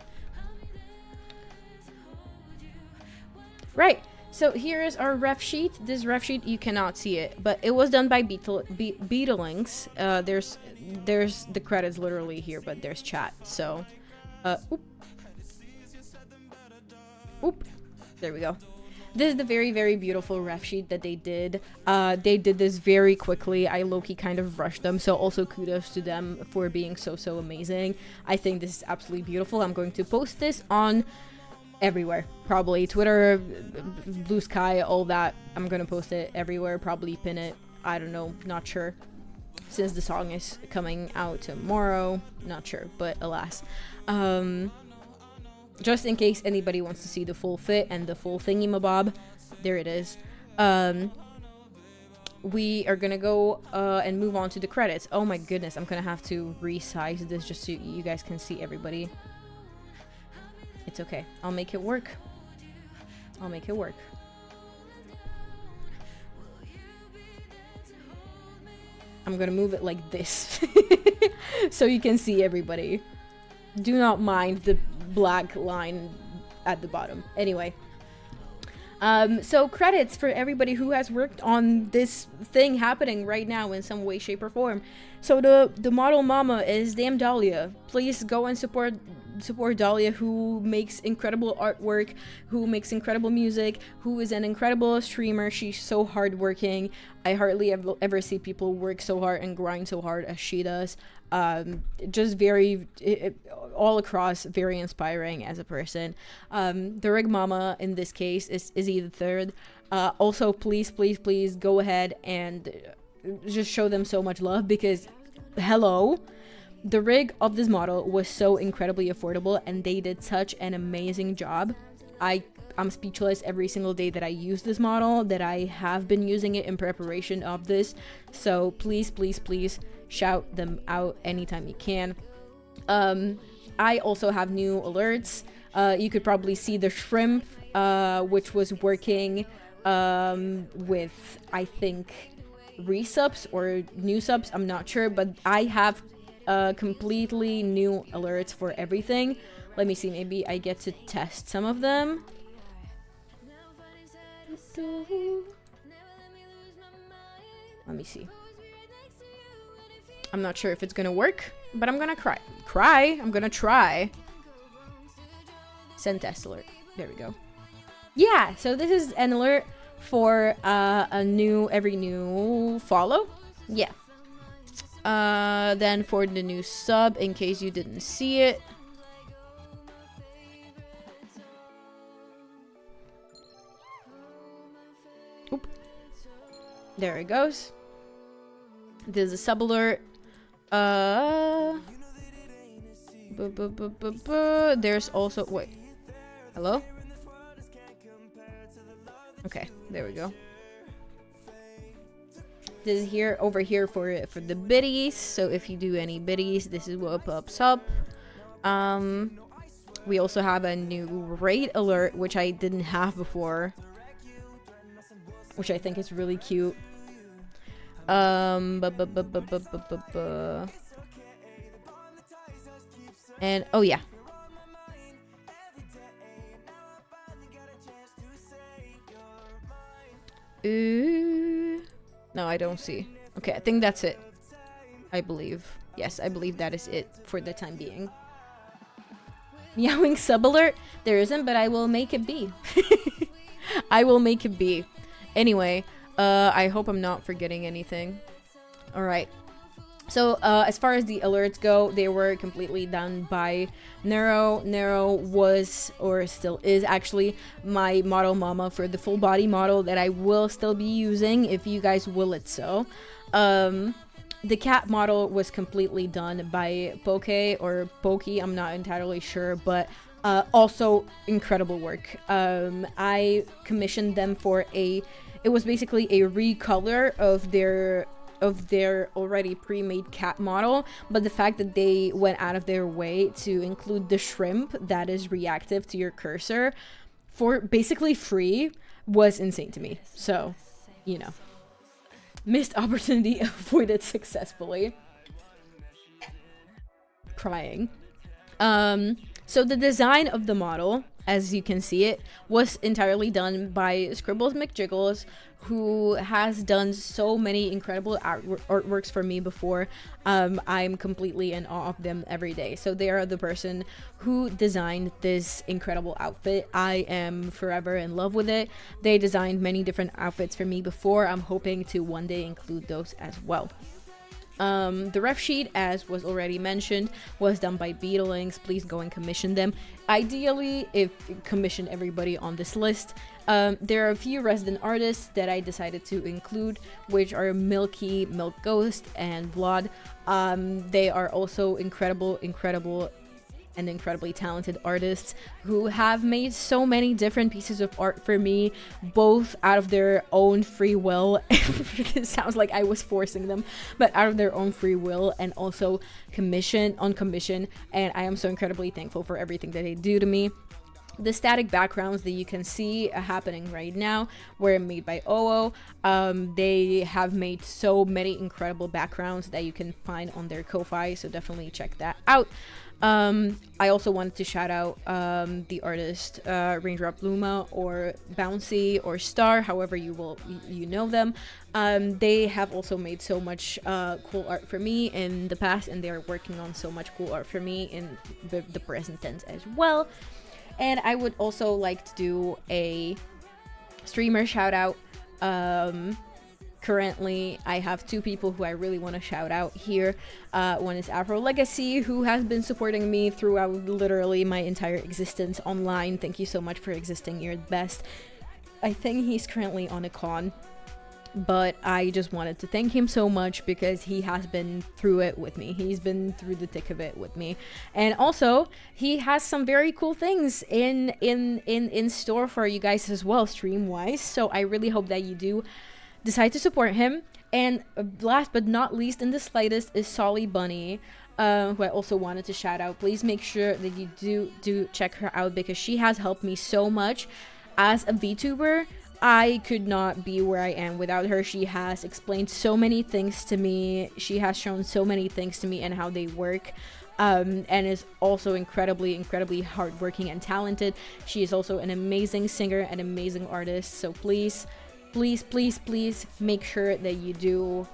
Right, so here is our ref sheet. This ref sheet, you cannot see it, but it was done by Beetlinks. There's the credits literally here, but there's chat, so oop. There we go. This is the very, very beautiful ref sheet that they did. They did this very quickly. I low-key kind of rushed them, so also kudos to them for being so amazing. I think this is absolutely beautiful. I'm going to post this on everywhere. Probably Twitter, Blue Sky, all that. I'm gonna post it everywhere, probably pin it. I don't know, not sure. Since the song is coming out tomorrow, not sure, but alas. Just in case anybody wants to see the full fit and the full thingy-mabob, there it is. We are gonna go and move on to the credits. Oh my goodness, I'm gonna have to resize this just so you guys can see everybody. It's okay, I'll make it work. I'll make it work. I'm gonna move it like this so you can see everybody. Do not mind the black line at the bottom. Anyway, so credits for everybody who has worked on this thing happening right now in some way, shape, or form. So the model mama is Dame Dahlia. Please go and support Dahlia, who makes incredible artwork, who makes incredible music, who is an incredible streamer. She's so hardworking. I hardly ever see people work so hard and grind so hard as she does. Just very, all across, very inspiring as a person. The Rig Mama in this case is Izzy the Third. Also, please go ahead and just show them so much love because, hello, the rig of this model was so incredibly affordable and they did such an amazing job. I'm speechless every single day that I use this model, that I have been using it in preparation of this. So please shout them out anytime you can. I also have new alerts. You could probably see the shrimp, which was working with, I think, resubs or new subs. I'm not sure, but I have completely new alerts for everything. Let me see, maybe I get to test some of them. Let me see. I'm not sure if it's gonna work. but I'm gonna cry. I'm gonna try. Send test alert. There we go. Yeah, so this is an alert for every new follow. Yeah. Then for the new sub, in case you didn't see it. Oop. There it goes. There's a sub alert. There's also, wait. Hello? Okay, there we go. This is here, over here for the biddies. So if you do any biddies, this is what pops up. We also have a new raid alert, which I didn't have before, which I think is really cute. And oh yeah. No, I don't see. Okay, I think that's it. I believe. Yes, I believe that is it for the time being. Meowing sub alert? There isn't, but I will make it be. I will make it be. Anyway, I hope I'm not forgetting anything. Alright. So, as far as the alerts go, they were completely done by Nero. Nero was, or still is, actually my model mama for the full body model that I will still be using if you guys will it so. The cat model was completely done by Poke, or Pokey, I'm not entirely sure, but also incredible work. I commissioned them for it was basically a recolor of their already pre-made cat model, but the fact that they went out of their way to include the shrimp that is reactive to your cursor for basically free was insane to me. So, you know, missed opportunity avoided successfully. Crying. So the design of the model, as you can see it, was entirely done by Scribbles McJiggles, who has done so many incredible artworks for me before. I'm completely in awe of them every day. So they are the person who designed this incredible outfit. I am forever in love with it. They designed many different outfits for me before. I'm hoping to one day include those as well. The ref sheet, as was already mentioned, was done by Beetlings. Please go and commission them. Ideally, if commission everybody on this list. There are a few resident artists that I decided to include, which are Milky, Milk Ghost, and Blood. They are also incredibly talented artists who have made so many different pieces of art for me, both out of their own free will. It sounds like I was forcing them, but out of their own free will, and also on commission, and I am so incredibly thankful for everything that they do to me. The static backgrounds that you can see happening right now were made by OO. They have made so many incredible backgrounds that you can find on their Ko-Fi, so definitely check that out. I also wanted to shout out the artist Raindrop Luma, or Bouncy, or Star, however you know them. They have also made so much cool art for me in the past, and they are working on so much cool art for me in the present tense as well. And I would also like to do a streamer shout out. Currently, I have two people who I really want to shout out here. One is Afro Legacy, who has been supporting me throughout literally my entire existence online. Thank you so much for existing. You're the best. I think he's currently on a con, but I just wanted to thank him so much because he has been through it with me. He's been through the thick of it with me. And also, he has some very cool things in store for you guys as well, stream-wise. So I really hope that you do decide to support him. And last but not least in the slightest is Solly Bunny, who I also wanted to shout out. Please make sure that you do check her out, because she has helped me so much as a VTuber. I could not be where I am without her. She has explained so many things to me. She has shown so many things to me and how they work. And is also incredibly hardworking and talented. She is also an amazing singer and amazing artist. So please make sure that you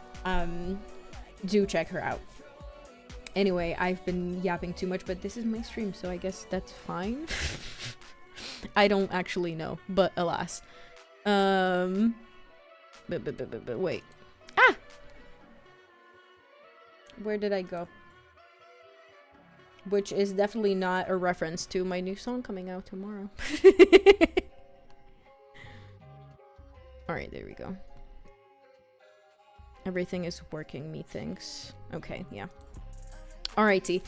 do check her out. Anyway, I've been yapping too much, but this is my stream, so I guess that's fine. I don't actually know, but alas. But wait. Ah! Where did I go? Which is definitely not a reference to my new song coming out tomorrow. Alright, there we go. Everything is working, methinks. Okay, yeah. Alrighty.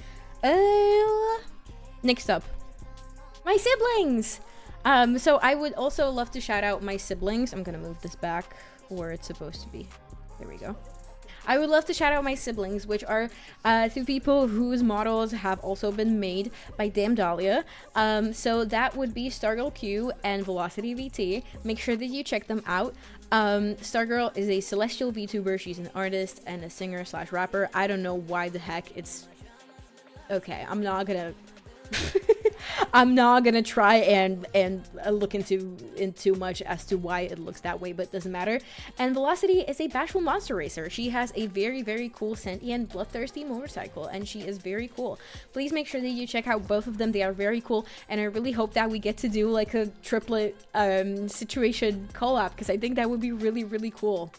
Next up. My siblings! So I would also love to shout out my siblings. I'm gonna move this back where it's supposed to be. There we go. I would love to shout out my siblings, which are two people whose models have also been made by Damn Dahlia. So that would be Stargirl Q and Velocity VT. Make sure that you check them out. Stargirl is a celestial VTuber. She's an artist and a singer slash rapper. I don't know why the heck it's... Okay, I'm not gonna... I'm not gonna try and look into much as to why it looks that way, but it doesn't matter. And Velocity is a bashful monster racer. She has a very, very cool sentient bloodthirsty motorcycle, and she is very cool. Please make sure that you check out both of them. They are very cool, and I really hope that we get to do like a triplet situation collab, because I think that would be really, really cool.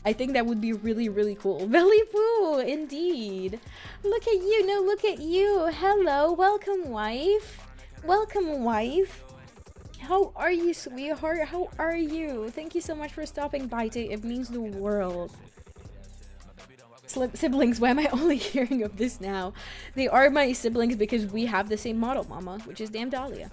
I think that would be really, really cool. Belly Boo, indeed. Look at you. No, look at you. Hello. Welcome, wife. Welcome, wife. How are you, sweetheart? How are you? Thank you so much for stopping by today. It means the world. Siblings, why am I only hearing of this now? They are my siblings because we have the same model, mama, which is Damn Dahlia.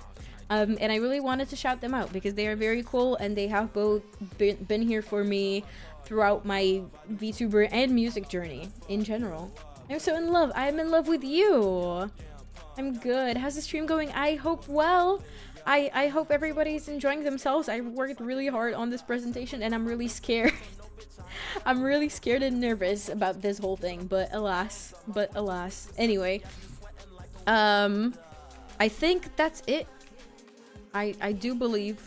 And I really wanted to shout them out because they are very cool, and they have both been here for me throughout my VTuber and music journey in general. I'm so in love. I'm in love with you. I'm good. How's the stream going? I hope well. I hope everybody's enjoying themselves. I worked really hard on this presentation and I'm really scared. I'm really scared and nervous about this whole thing, but alas. Anyway, I think that's it. I do believe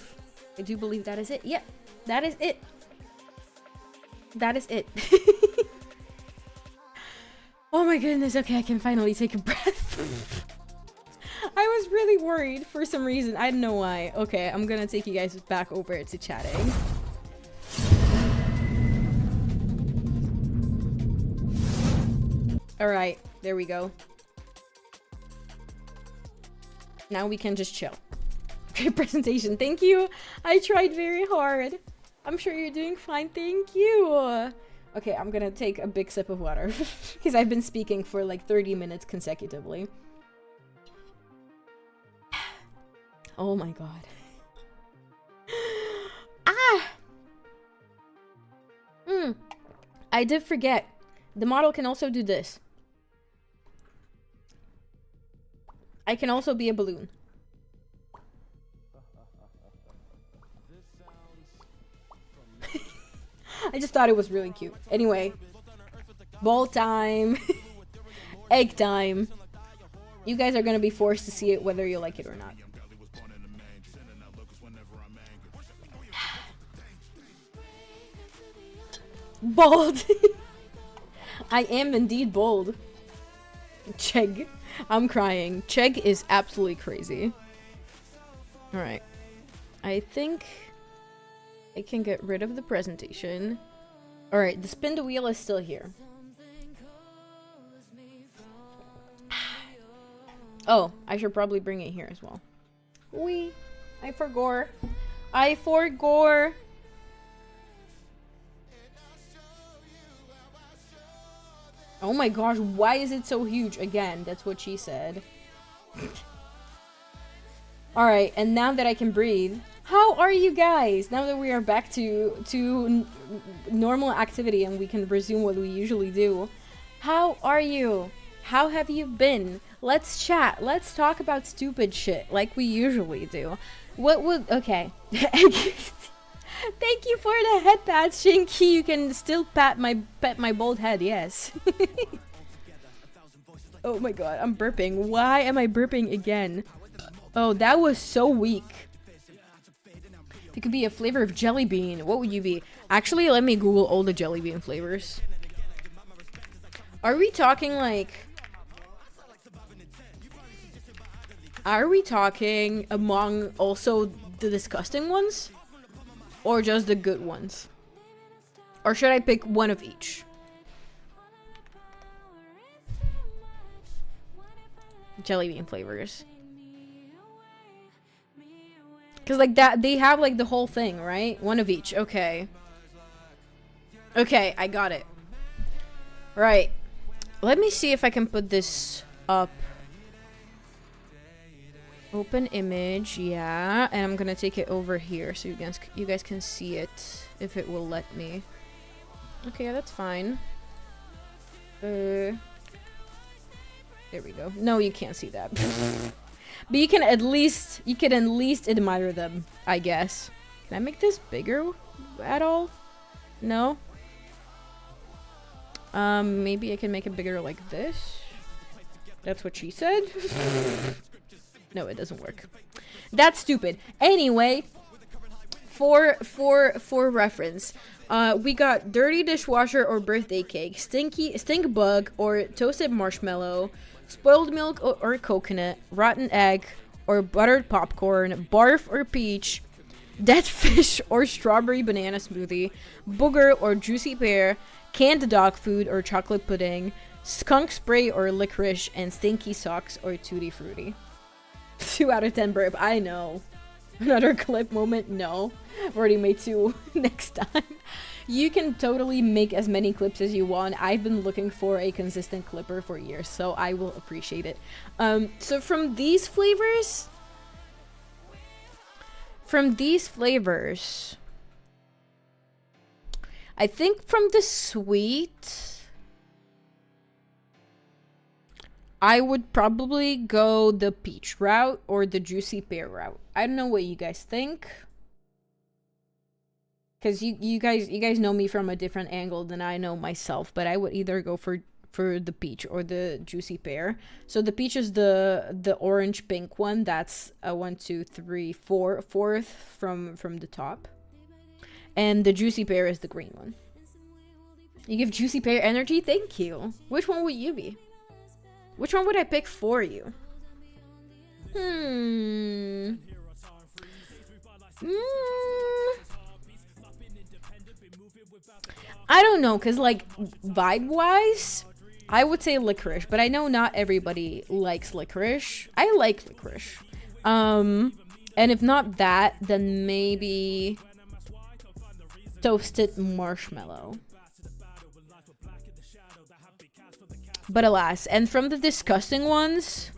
that is it. Yep, that is it. That is it. Oh my goodness. Okay, I can finally take a breath. I was really worried for some reason. I don't know why. Okay, I'm gonna take you guys back over to chatting. Alright, there we go. Now we can just chill. Great presentation. Thank you. I tried very hard. I'm sure you're doing fine. Thank you. Okay, I'm gonna take a big sip of water because I've been speaking for like 30 minutes consecutively. Oh my god. I did forget. The model can also do this. I can also be a balloon. I just thought it was really cute. Anyway, ball time. Egg time. You guys are gonna be forced to see it whether you like it or not. Bald. I am indeed bold. Chegg. I'm crying. Chegg is absolutely crazy. Alright. I think I can get rid of the presentation. Alright, the spin the wheel is still here. Oh, I should probably bring it here as well. Wee. I forgot. I forgot. Oh my gosh, why is it so huge? Again, that's what she said. Alright, and now that I can breathe, how are you guys? Now that we are back to normal activity and we can resume what we usually do. How are you? How have you been? Let's chat. Let's talk about stupid shit like we usually do. What would... Okay. Thank you for the head pat, Shinky. You can still pet my bald head, yes. Oh my god, I'm burping. Why am I burping again? Oh, that was so weak. If you could be a flavor of jelly bean, what would you be? Actually, let me Google all the jelly bean flavors. Are we talking like Are we talking among also the disgusting ones? Or just the good ones? Or should I pick one of each? Jelly bean flavors. Because like that, they have like the whole thing, right? One of each. Okay. Okay, I got it. Right. Let me see if I can put this up. Open image, yeah. And I'm gonna take it over here so you guys can see it if it will let me. Okay, yeah, that's fine. There we go. No, you can't see that. But you can at least admire them, I guess. Can I make this bigger at all? No? Maybe I can make it bigger like this. That's what she said. No, it doesn't work. That's stupid. Anyway, for reference, we got dirty dishwasher or birthday cake, stink bug or toasted marshmallow, spoiled milk or coconut, rotten egg or buttered popcorn, barf or peach, dead fish or strawberry banana smoothie, booger or juicy pear, canned dog food or chocolate pudding, skunk spray or licorice, and stinky socks or tutti frutti. 2 out of 10 burp. I know. Another clip moment? No. I've already made 2 next time. You can totally make as many clips as you want. I've been looking for a consistent clipper for years, so I will appreciate it. So from these flavors, I think from the sweet, I would probably go the peach route or the juicy pear route. I don't know what you guys think, because you guys know me from a different angle than I know myself. But I would either go for the peach or the juicy pear. So the peach is the orange pink one. That's a 1, 2, 3, 4 fourth from the top, and the juicy pear is the green one. You give juicy pear energy. Thank you. Which one would you be? Which one would I pick for you? I don't know, because like vibe-wise, I would say licorice, but I know not everybody likes licorice. I like licorice. And if not that, then maybe toasted marshmallow. But alas, and from the disgusting ones,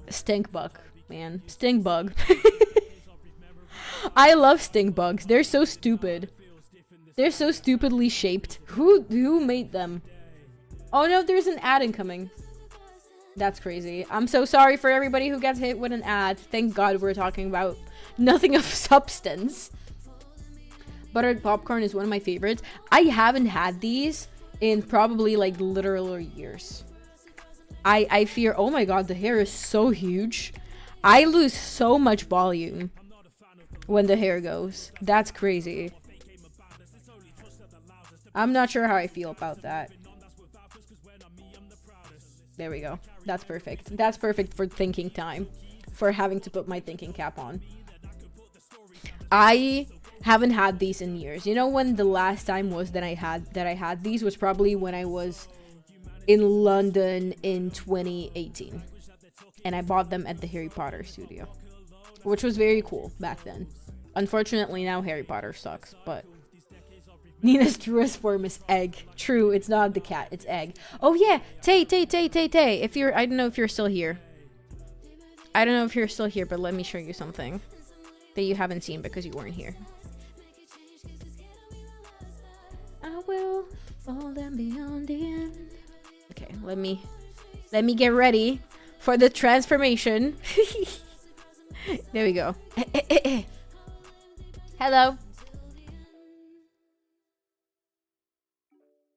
stink bug, man. Stink bug. I love stink bugs. They're so stupid. They're so stupidly shaped. Who made them? Oh no, there's an ad incoming. That's crazy. I'm so sorry for everybody who gets hit with an ad. Thank God we're talking about nothing of substance. Buttered popcorn is one of my favorites. I haven't had these in probably like literal years. I fear, oh my God, the hair is so huge. I lose so much volume when the hair goes. That's crazy. I'm not sure how I feel about that. There we go. That's perfect. That's perfect for thinking time. For having to put my thinking cap on. I haven't had these in years. You know when the last time was that I had these was probably when I was in London in 2018. And I bought them at the Harry Potter studio, which was very cool back then. Unfortunately, now Harry Potter sucks, but Nina's truest form is egg. True, it's not the cat, it's egg. Oh yeah, Tay. If you're, I don't know if you're still here. I don't know if you're still here, but let me show you something that you haven't seen because you weren't here. I will fall down beyond the end. Okay, let me get ready for the transformation. There we go. Hello.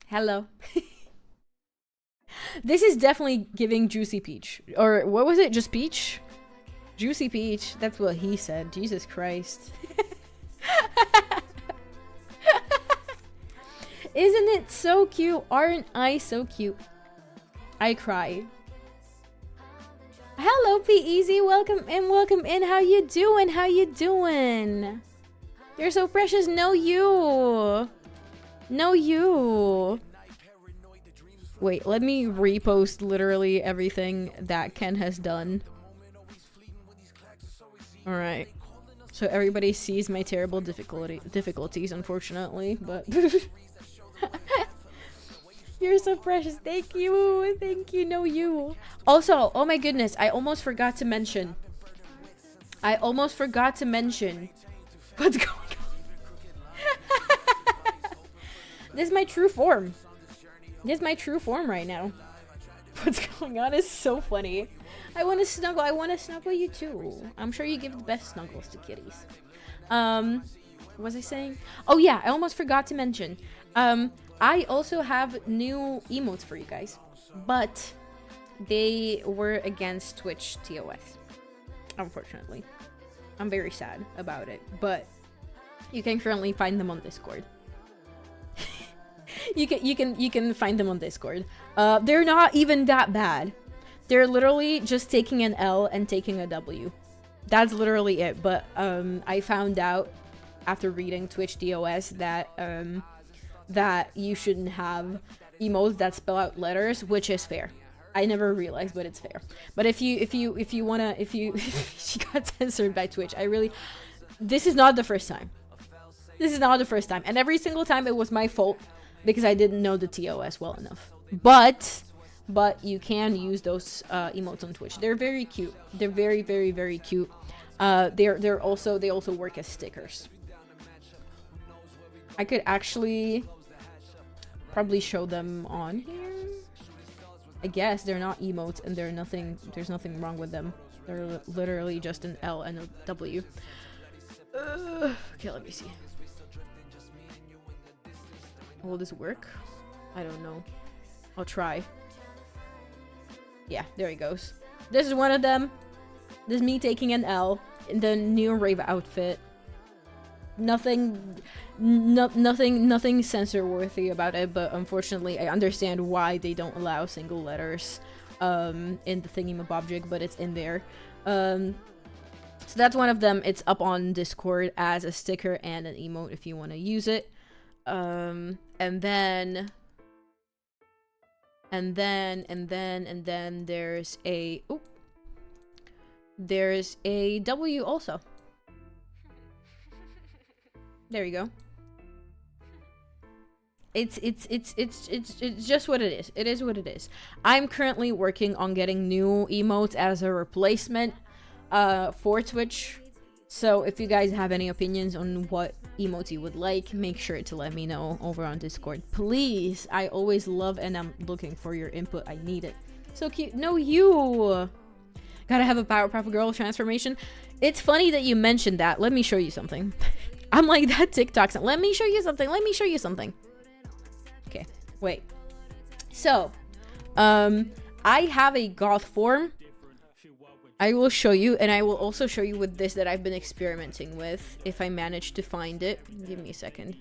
Hello. This is definitely giving juicy peach. Or what was it? Just peach? Juicy peach. That's what he said. Jesus Christ. Isn't it so cute? Aren't I so cute? I cry. Hello, P Easy. Welcome in, welcome in. How you doing? How you doing? You're so precious. No, you. No, you. Wait, let me repost literally everything that Ken has done. Alright. So everybody sees my terrible difficulties, unfortunately, but... You're so precious. Thank you. Thank you. No, you. Also, oh my goodness, I almost forgot to mention. What's going on? This is my true form. This is my true form right now. What's going on is so funny. I want to snuggle. I want to snuggle you too. I'm sure you give the best snuggles to kitties. What was I saying? Oh yeah, I almost forgot to mention. I also have new emotes for you guys, but they were against Twitch TOS. Unfortunately, I'm very sad about it, but you can currently find them on Discord. you can find them on Discord. They're not even that bad. They're literally just taking an L and taking a W. That's literally it. But I found out after reading Twitch DOS that that you shouldn't have emotes that spell out letters, which is fair. I never realized, but it's fair. But if you she got censored by Twitch, this is not the first time. This is not the first time, and every single time it was my fault because I didn't know the TOS well enough. But you can use those emotes on Twitch. They're very cute. They're very, very, very cute. They also work as stickers. I could actually probably show them on here. I guess they're not emotes, and there's nothing wrong with them. They're literally just an L and a W. Okay, let me see. Will this work? I don't know. I'll try. Yeah, there he goes. This is one of them. This is me taking an L in the new Raver outfit. Nothing censor worthy about it, but unfortunately I understand why they don't allow single letters in the thingamabobjig, but it's in there. So that's one of them. It's up on Discord as a sticker and an emote if you want to use it. And then there's a W also. There you go. It's just what it is. It is what it is. I'm currently working on getting new emotes as a replacement for Twitch. So if you guys have any opinions on what emotes you would like, make sure to let me know over on Discord. Please. I always love and I'm looking for your input. I need it. So cute. No, you. Gotta have a Powerpuff Girl transformation. It's funny that you mentioned that. Let me show you something. I'm like that TikTok. Let me show you something. Let me show you something. Okay, wait. So, I have a goth form. I will show you, and I will also show you with this that I've been experimenting with, if I manage to find it. Give me a second.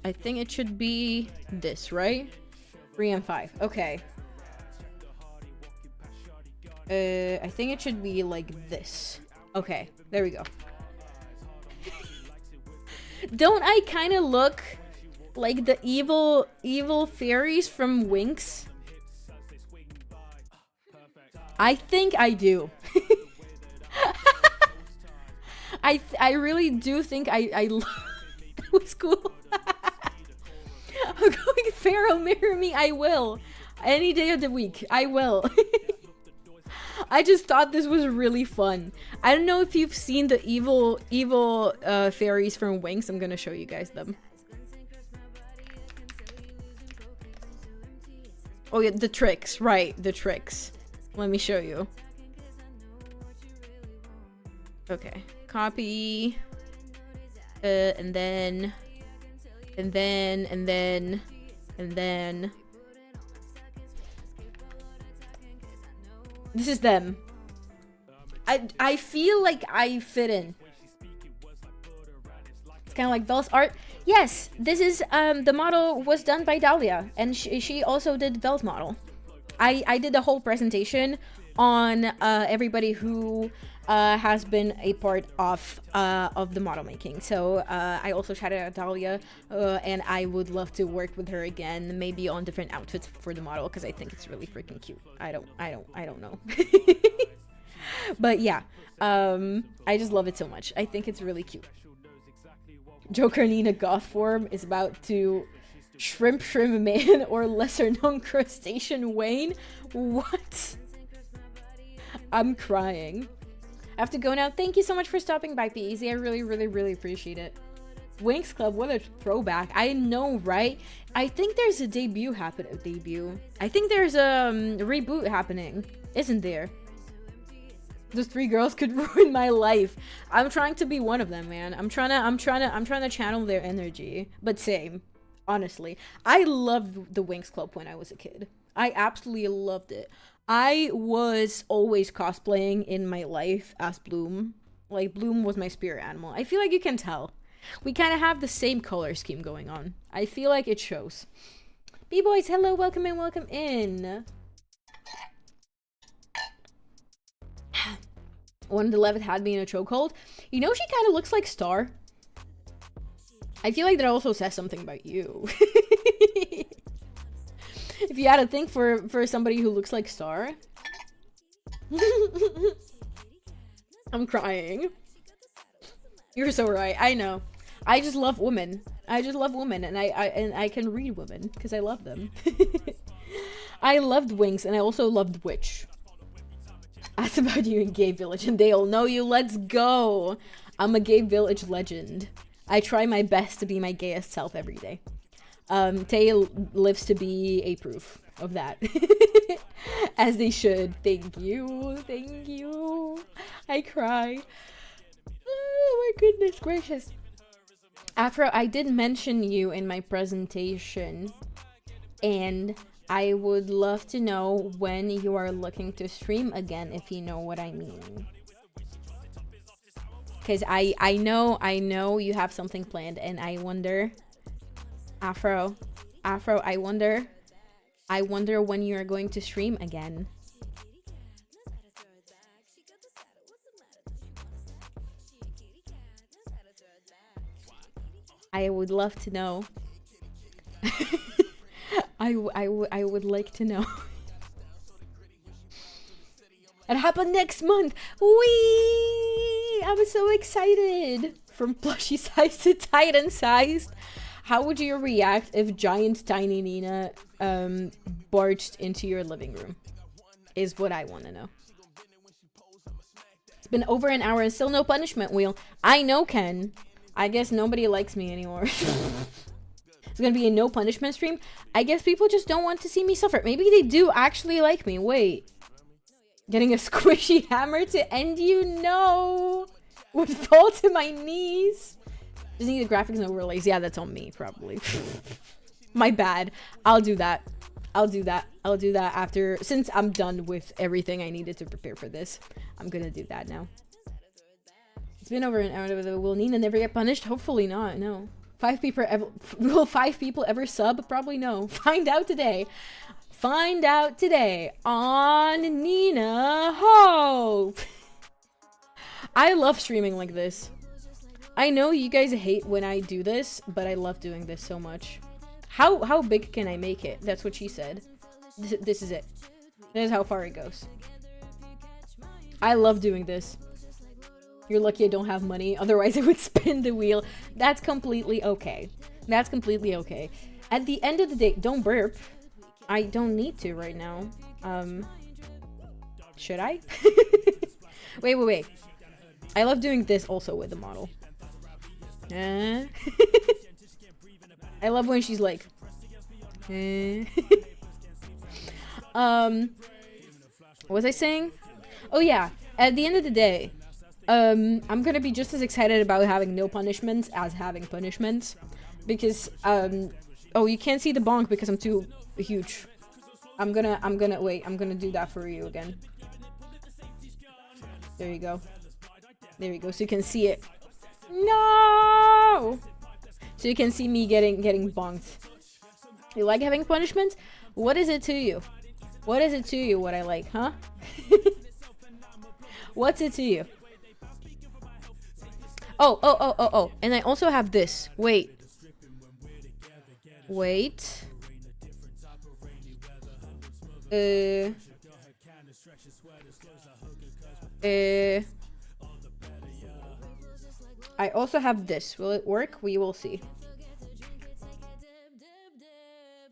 I think it should be this, right? 3 and 5. Okay. I think it should be like this. Okay, there we go. Don't I kind of look like the evil fairies from Winx? I think I do. I really do think I that was cool. I'm going Pharaoh, marry me, I will. Any day of the week, I will. I just thought this was really fun. I don't know if you've seen the evil fairies from Winx. I'm gonna show you guys them. Oh yeah, the tricks, right, the tricks. Let me show you. Okay, copy. And then. This is them. I feel like I fit in. It's kind of like Belle's art. Yes, this is the model was done by Dahlia, and she also did Belle's model. I did the whole presentation on everybody who has been a part of the model making. So I also shouted out Dahlia, and I would love to work with her again, maybe on different outfits for the model, because I think it's really freaking cute. I don't know. But yeah, I just love it so much. I think it's really cute. Joker Nina goth form is about to shrimp man or lesser known crustacean Wayne. What? I'm crying. I have to go now. Thank you so much for stopping by, PEZ. I really appreciate it. Winx Club, what a throwback. I know, right? I think there's a debut. I think there's a reboot happening, isn't there? Those 3 girls could ruin my life. I'm trying to be one of them, man. I'm trying to channel their energy. But same, honestly. I loved the Winx Club when I was a kid. I absolutely loved it. I was always cosplaying in my life as Bloom. Like, Bloom was my spirit animal. I feel like you can tell. We kind of have the same color scheme going on. I feel like it shows. B-boys, hello, welcome in, welcome in. One of the left had me in a chokehold. You know, she kind of looks like Star. I feel like that also says something about you. If you had a thing for somebody who looks like Star. I'm crying. You're so right. I know. I just love women. I just love women, and I can read women because I love them. I loved Winx, and I also loved Witch. Ask about you in Gay Village, and they all know you. Let's go. I'm a Gay Village legend. I try my best to be my gayest self every day. Tay lives to be a proof of that. As they should. Thank you. Thank you. I cry. Oh my goodness gracious. Afro, I did mention you in my presentation, and I would love to know when you are looking to stream again, if you know what I mean. Because I know you have something planned, and I wonder, Afro, I wonder when you're going to stream again. I would love to know. I would like to know. It happened next month. Wee! I was so excited. From plushy size to titan sized. How would you react if giant tiny Nina barged into your living room? Is what I want to know. It's been over an hour and still no punishment wheel. I know, Ken. I guess nobody likes me anymore. It's gonna be a no punishment stream. I guess people just don't want to see me suffer. Maybe they do actually like me. Wait. Getting a squishy hammer to end you? No. Would fall to my knees. Just need the graphics and overlays. Yeah, that's on me, probably. My bad. I'll do that. I'll do that after. Since I'm done with everything I needed to prepare for this. I'm gonna do that now. It's been over an hour. Will Nina never get punished? Hopefully not, no. Will 5 people ever sub? Probably no. Find out today. Find out today on Nina Hope. I love streaming like this. I know you guys hate when I do this, but I love doing this so much. How big can I make it? That's what she said. This is it. This is how far it goes. I love doing this. You're lucky I don't have money, otherwise I would spin the wheel. That's completely okay. That's completely okay. At the end of the day, don't burp. I don't need to right now. Should I? Wait. I love doing this also with the model. I love when she's like... What was I saying? Oh yeah, at the end of the day, I'm gonna be just as excited about having no punishments as having punishments. Because, oh, you can't see the bonk because I'm too huge. I'm gonna do that for you again. There you go. There you go, so you can see it. No! So you can see me getting bonked. You like having punishments? What is it to you? What is it to you what I like, huh? What's it to you? Oh. And I also have this. Wait. I also have this. Will it work? We will see.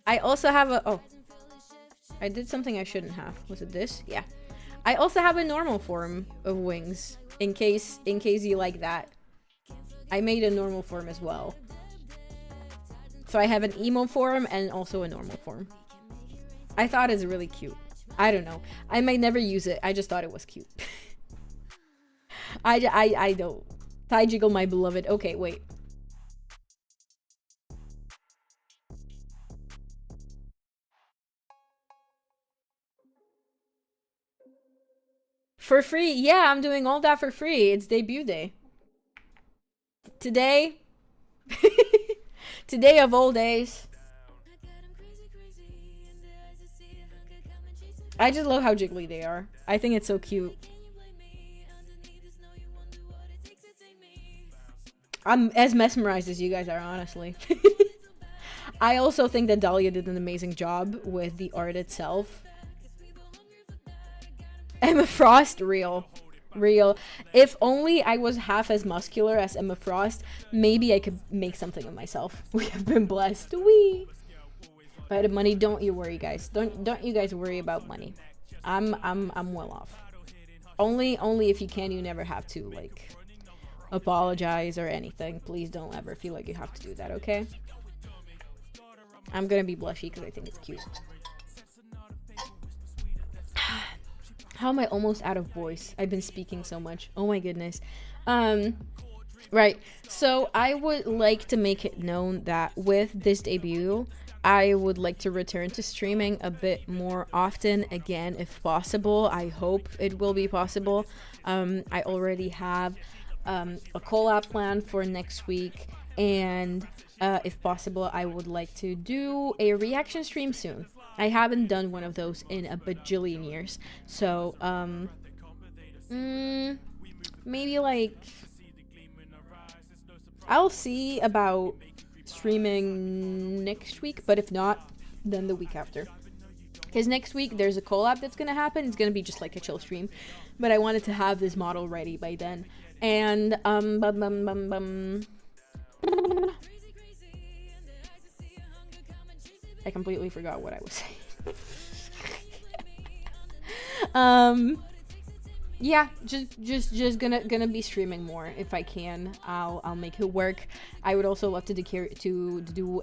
I also have a... Oh. I did something I shouldn't have. Was it this? Yeah. I also have a normal form of wings. In case you like that. I made a normal form as well. So I have an emo form and also a normal form. I thought it's really cute. I don't know. I might never use it. I just thought it was cute. I don't. Thigh jiggle my beloved. Okay, wait. For free. Yeah, I'm doing all that for free. It's debut day. Today. Today of all days. I just love how jiggly they are. I think it's so cute. I'm as mesmerized as you guys are, honestly. I also think that Dahlia did an amazing job with the art itself. Emma Frost, real. If only I was half as muscular as Emma Frost, maybe I could make something of myself. We have been blessed. Wee. But money, don't you worry, guys. Don't you guys worry about money. I'm well off. Only if you can, you never have to like apologize or anything. Please don't ever feel like you have to do that, okay? I'm gonna be blushy because I think it's cute. How am I almost out of voice? I've been speaking so much. Oh my goodness. Right. So I would like to make it known that with this debut, I would like to return to streaming a bit more often again, if possible. I hope it will be possible. I already have a collab plan for next week, and if possible, I would like to do a reaction stream soon. I haven't done one of those in a bajillion years. So, maybe like, I'll see about streaming next week, but if not, then the week after. Because next week there's a collab that's gonna happen. It's gonna be just like a chill stream, but I wanted to have this model ready by then. And I completely forgot what I was saying. Yeah, just gonna be streaming more if I can. I'll make it work. I would also love to do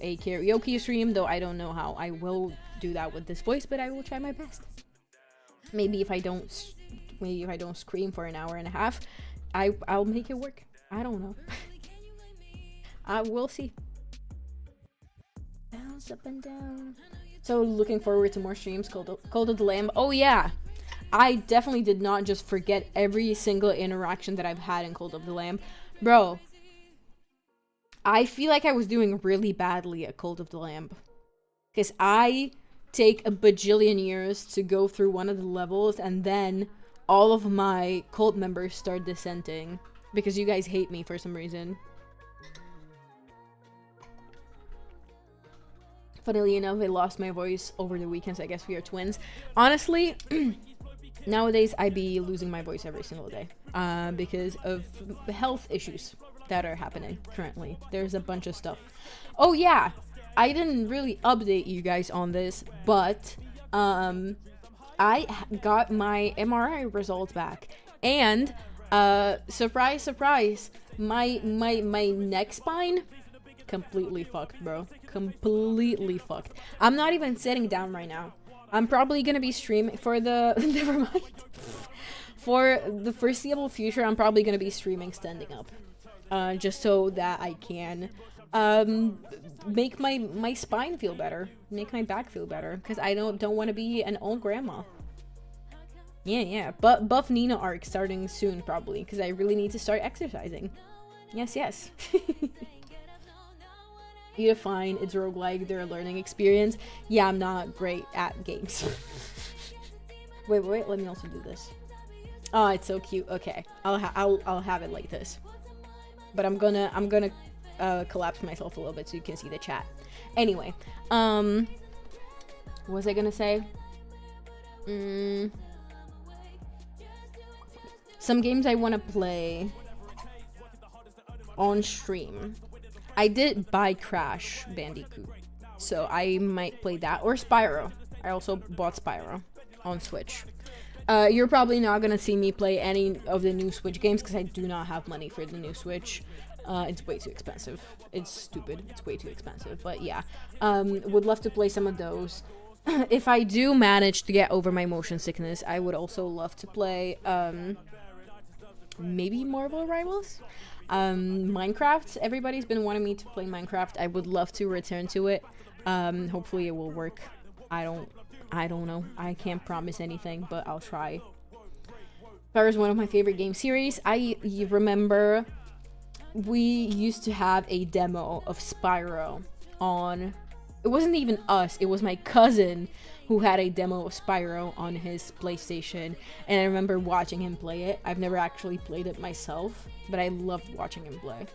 a karaoke stream, though I don't know how I will do that with this voice, but I will try my best. Maybe if I don't scream for an hour and a half, I'll make it work. I don't know. We'll see. Bounce up and down. So looking forward to more streams. Cult of the Lamb. Oh yeah, I definitely did not just forget every single interaction that I've had in Cult of the Lamb, bro. I feel like I was doing really badly at Cult of the Lamb, because I take a bajillion years to go through one of the levels, and then all of my cult members start dissenting because you guys hate me for some reason. Funnily enough, I lost my voice over the weekends. I guess we are twins. Honestly, nowadays I be losing my voice every single day because of health issues that are happening currently. There's a bunch of stuff. Oh yeah, I didn't really update you guys on this, but I got my MRI results back, and surprise, surprise, my neck spine completely fucked, bro. Completely fucked. I'm not even sitting down right now. I'm probably gonna be streaming for the never mind. For the foreseeable future, I'm probably gonna be streaming standing up, just so that I can make my spine feel better, make my back feel better, because I don't want to be an old grandma. Yeah, but Buff Nina arc starting soon probably, because I really need to start exercising. Yes. You define it's roguelike, they're a learning experience. Yeah, I'm not great at games. Wait, let me also do this. Oh, it's so cute. Okay, I'll have it like this. But I'm gonna collapse myself a little bit so you can see the chat. Anyway, what was I gonna say? Some games I want to play on stream. I did buy Crash Bandicoot, so I might play that, or Spyro. I also bought Spyro on Switch. You're probably not gonna see me play any of the new Switch games because I do not have money for the new Switch. It's way too expensive. It's stupid. It's way too expensive. But yeah, would love to play some of those. If I do manage to get over my motion sickness, I would also love to play maybe Marvel Rivals. Minecraft. Everybody's been wanting me to play Minecraft. I would love to return to it. Hopefully it will work. I don't know. I can't promise anything, but I'll try. Spyro is one of my favorite game series. I remember we used to have a demo of Spyro on... It wasn't even us. It was my cousin who had a demo of Spyro on his PlayStation. And I remember watching him play it. I've never actually played it myself, but I loved watching him play.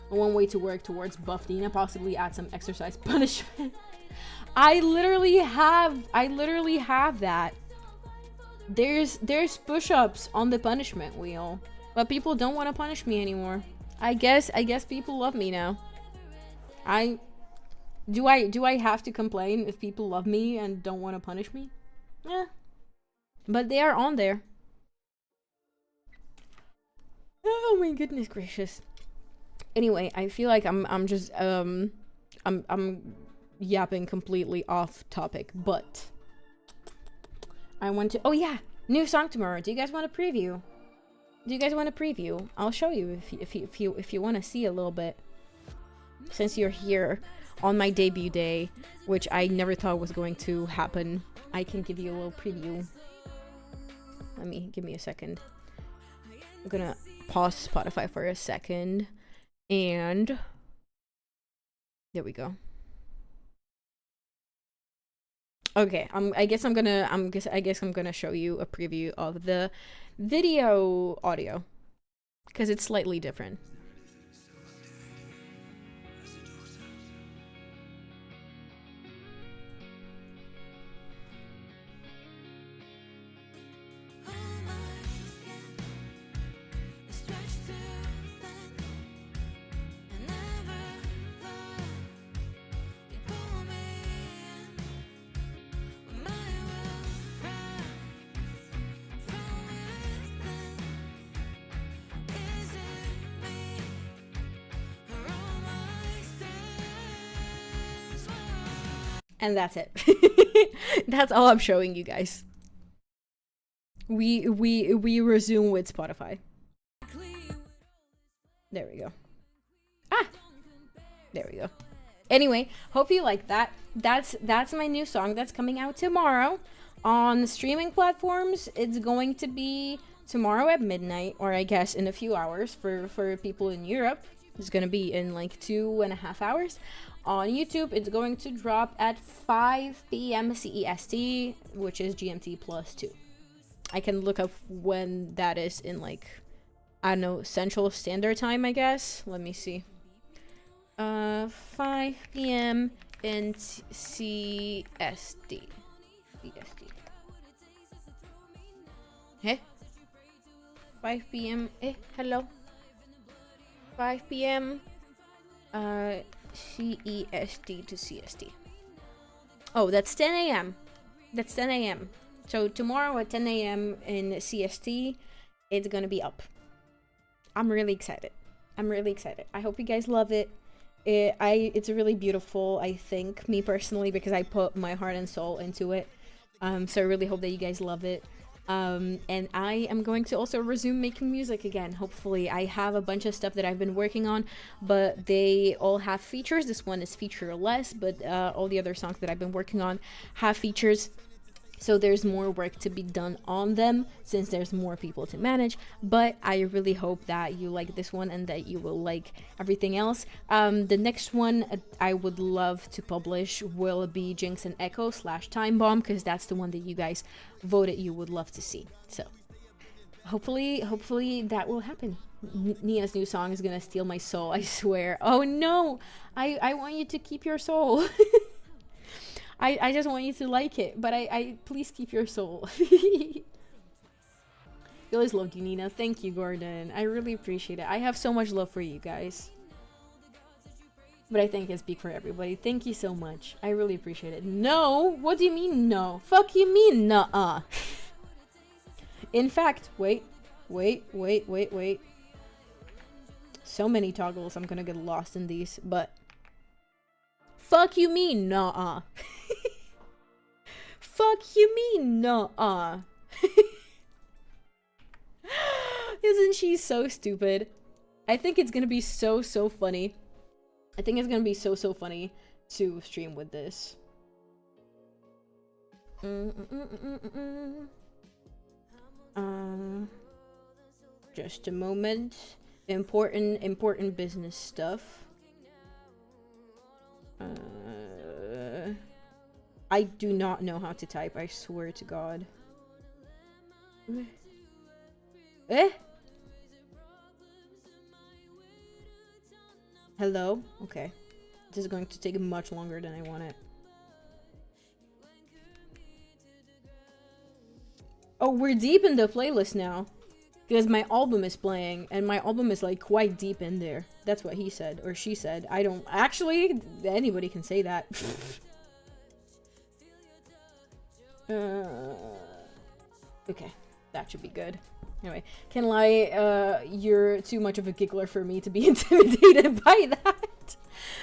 One way to work towards buff Dina, possibly add some exercise punishment. I literally have that. There's push-ups on the punishment wheel, but people don't want to punish me anymore. I guess people love me now. Do I have to complain if people love me and don't want to punish me? Yeah. But they are on there. Oh my goodness gracious. Anyway, I feel like I'm just I'm yapping completely off topic, but I want to... Oh yeah, new song tomorrow. Do you guys want a preview? I'll show you if you want to see a little bit. Since you're here on my debut day, which I never thought was going to happen, I can give you a little preview. Give me a second. I'm gonna pause Spotify for a second, and there we go. Okay, I guess I'm gonna show you a preview of the video audio because it's slightly different. And that's it. That's all I'm showing you guys. We resume with Spotify. There we go. There we go. Anyway, hope you like that. That's my new song that's coming out tomorrow on streaming platforms. It's going to be tomorrow at midnight, or I guess in a few hours for people in Europe. It's gonna be in like 2.5 hours. On YouTube, it's going to drop at 5 p.m. CEST, which is GMT plus 2. I can look up when that is in, like, I don't know, Central Standard Time, I guess. Let me see. 5 p.m. in CST. Hey? 5 p.m. Hello? 5 p.m. CEST to CST. Oh, that's 10 a.m. That's 10 a.m. So tomorrow at 10 a.m. in CST, it's gonna be up. I'm really excited. I hope you guys love it. It's really beautiful, I think, me personally, because I put my heart and soul into it. So I really hope that you guys love it. And I am going to also resume making music again. Hopefully, I have a bunch of stuff that I've been working on, but they all have features. This one is featureless, but all the other songs that I've been working on have features. So there's more work to be done on them since there's more people to manage. But I really hope that you like this one and that you will like everything else. The next one I would love to publish will be Jinx and Echo / Time Bomb, because that's the one that you guys voted you would love to see. So hopefully that will happen. Nina's new song is gonna steal my soul, I swear. Oh no, I want you to keep your soul. I just want you to like it, but I please keep your soul. You always loved you, Nina. Thank you, Gordon. I really appreciate it. I have so much love for you guys. But I think I speak for everybody. Thank you so much. I really appreciate it. No? What do you mean no? Fuck you mean nuh-uh. In fact, wait. So many toggles, I'm gonna get lost in these, but fuck you mean nuh-uh. Fuck you mean nuh-uh. Isn't she so stupid? I think it's gonna be so funny. I think it's gonna be so funny to stream with this. Just a moment. Important business stuff. I do not know how to type, I swear to God. Hello? Okay. This is going to take much longer than I want it. Oh, we're deep in the playlist now. Because my album is playing, and my album is like quite deep in there. That's what he said, or she said. I don't... Actually, anybody can say that. Okay, that should be good. Anyway, can't lie, you're too much of a giggler for me to be intimidated by that.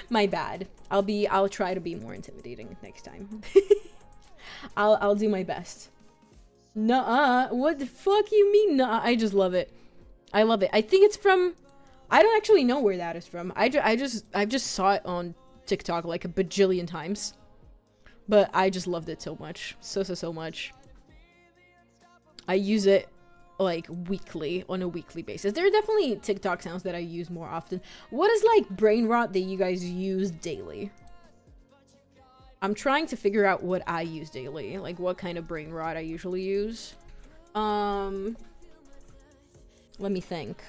My bad. I'll try to be more intimidating next time. I'll do my best. Nuh-uh. What the fuck you mean nuh-uh? I just love it. I love it. I think it's from... I don't actually know where that is from. I just saw it on TikTok like a bajillion times. But I just loved it so much. So much. I use it like weekly, on a weekly basis. There are definitely TikTok sounds that I use more often. What is like brain rot that you guys use daily? I'm trying to figure out what I use daily, like what kind of brain rot I usually use. Let me think.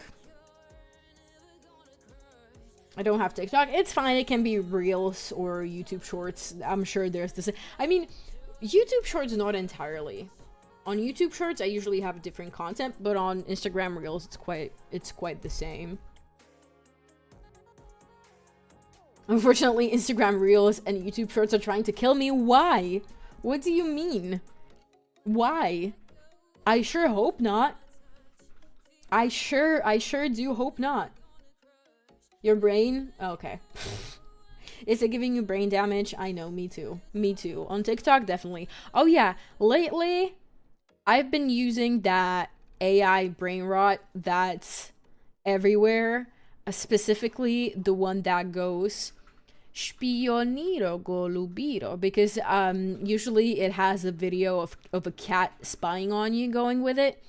I don't have TikTok. It's fine. It can be Reels or YouTube Shorts. I'm sure there's this. I mean, YouTube Shorts not entirely. On YouTube Shorts, I usually have different content, but on Instagram Reels, it's quite the same. Unfortunately, Instagram Reels and YouTube Shorts are trying to kill me. Why? What do you mean? Why? I sure hope not. I sure do hope not. Your brain? Okay. Is it giving you brain damage? I know, me too. Me too. On TikTok, definitely. Oh yeah, lately, I've been using that AI brain rot that's everywhere. Specifically, the one that goes Spioniro golubiro, because usually it has a video of a cat spying on you going with it.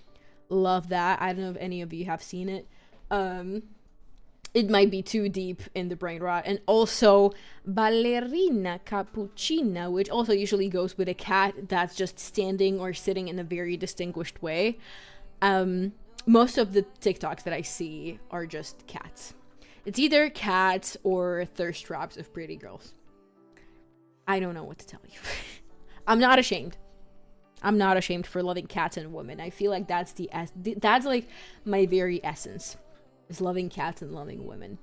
Love that. I don't know if any of you have seen it. It might be too deep in the brain rot. And also ballerina cappuccina, which also usually goes with a cat that's just standing or sitting in a very distinguished way. Most of the TikToks that I see are just cats. It's either cats or thirst traps of pretty girls. I don't know what to tell you. I'm not ashamed. I'm not ashamed for loving cats and women. I feel like that's that's like my very essence. Is loving cats and loving women.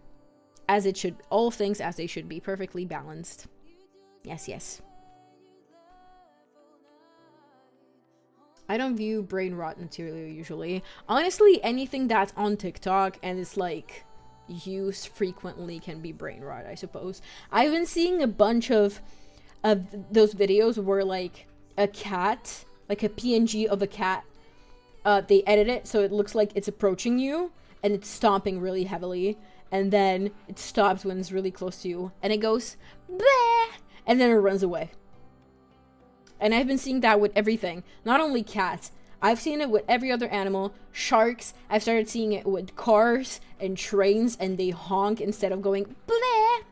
As it should, all things as they should be, perfectly balanced. Yes, yes. I don't view brain rot material usually. Honestly, anything that's on TikTok and is like used frequently can be brain rot, I suppose. I've been seeing a bunch of those videos where like a cat, like a PNG of a cat, they edit it so it looks like it's approaching you and it's stomping really heavily, and then it stops when it's really close to you and it goes bleh, and then it runs away. And I've been seeing that with everything. Not only cats. I've seen it with every other animal. Sharks. I've started seeing it with cars and trains, and they honk instead of going bleh.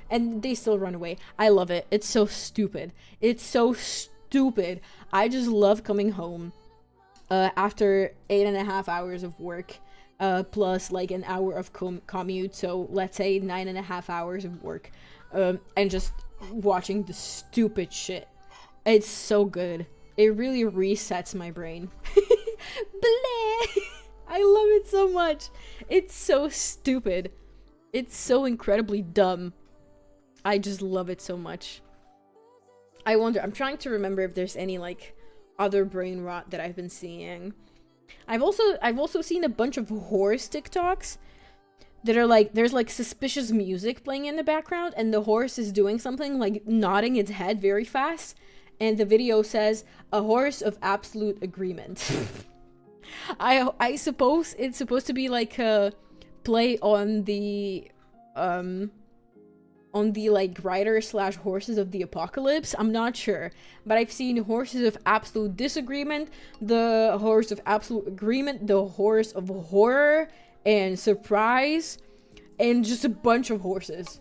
And they still run away. I love it. It's so stupid. It's so stupid. I just love coming home after 8.5 hours of work, plus like an hour of commute. So let's say 9.5 hours of work, and just watching the stupid shit. It's so good. It really resets my brain. Bleh! I love it so much. It's so stupid. It's so incredibly dumb. I just love it so much. I wonder, I'm trying to remember if there's any like other brain rot that I've been seeing. I've also seen a bunch of horse TikToks that are like, there's like suspicious music playing in the background and the horse is doing something like nodding its head very fast, and the video says a horse of absolute agreement. I suppose it's supposed to be like a play on the like rider / horses of the apocalypse. I'm not sure, but I've seen horses of absolute disagreement, the horse of absolute agreement, the horse of horror and surprise, and just a bunch of horses.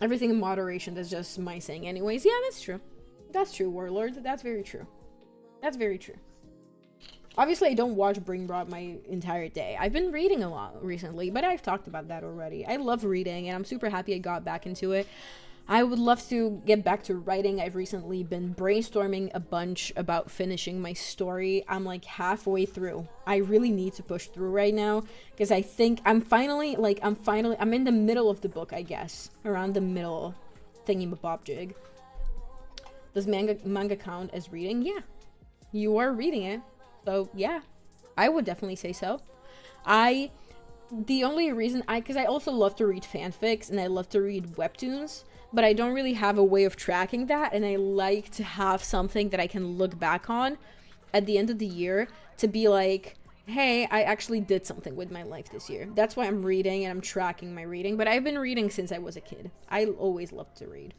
Everything in moderation. That's just my saying anyways. Yeah, that's true. That's true, Warlord. That's very true. That's very true. Obviously, I don't watch Brain Rot my entire day. I've been reading a lot recently, but I've talked about that already. I love reading, and I'm super happy I got back into it. I would love to get back to writing. I've recently been brainstorming a bunch about finishing my story. I'm like halfway through. I really need to push through right now, because I think I'm in the middle of the book, I guess. Around the middle thingy-mabobjig. Does manga count as reading? Yeah. You are reading it. So, yeah. I would definitely say so. The only reason because I also love to read fanfics and I love to read webtoons, but I don't really have a way of tracking that, and I like to have something that I can look back on at the end of the year to be like, hey, I actually did something with my life this year. That's why I'm reading and I'm tracking my reading, but I've been reading since I was a kid. I always loved to read.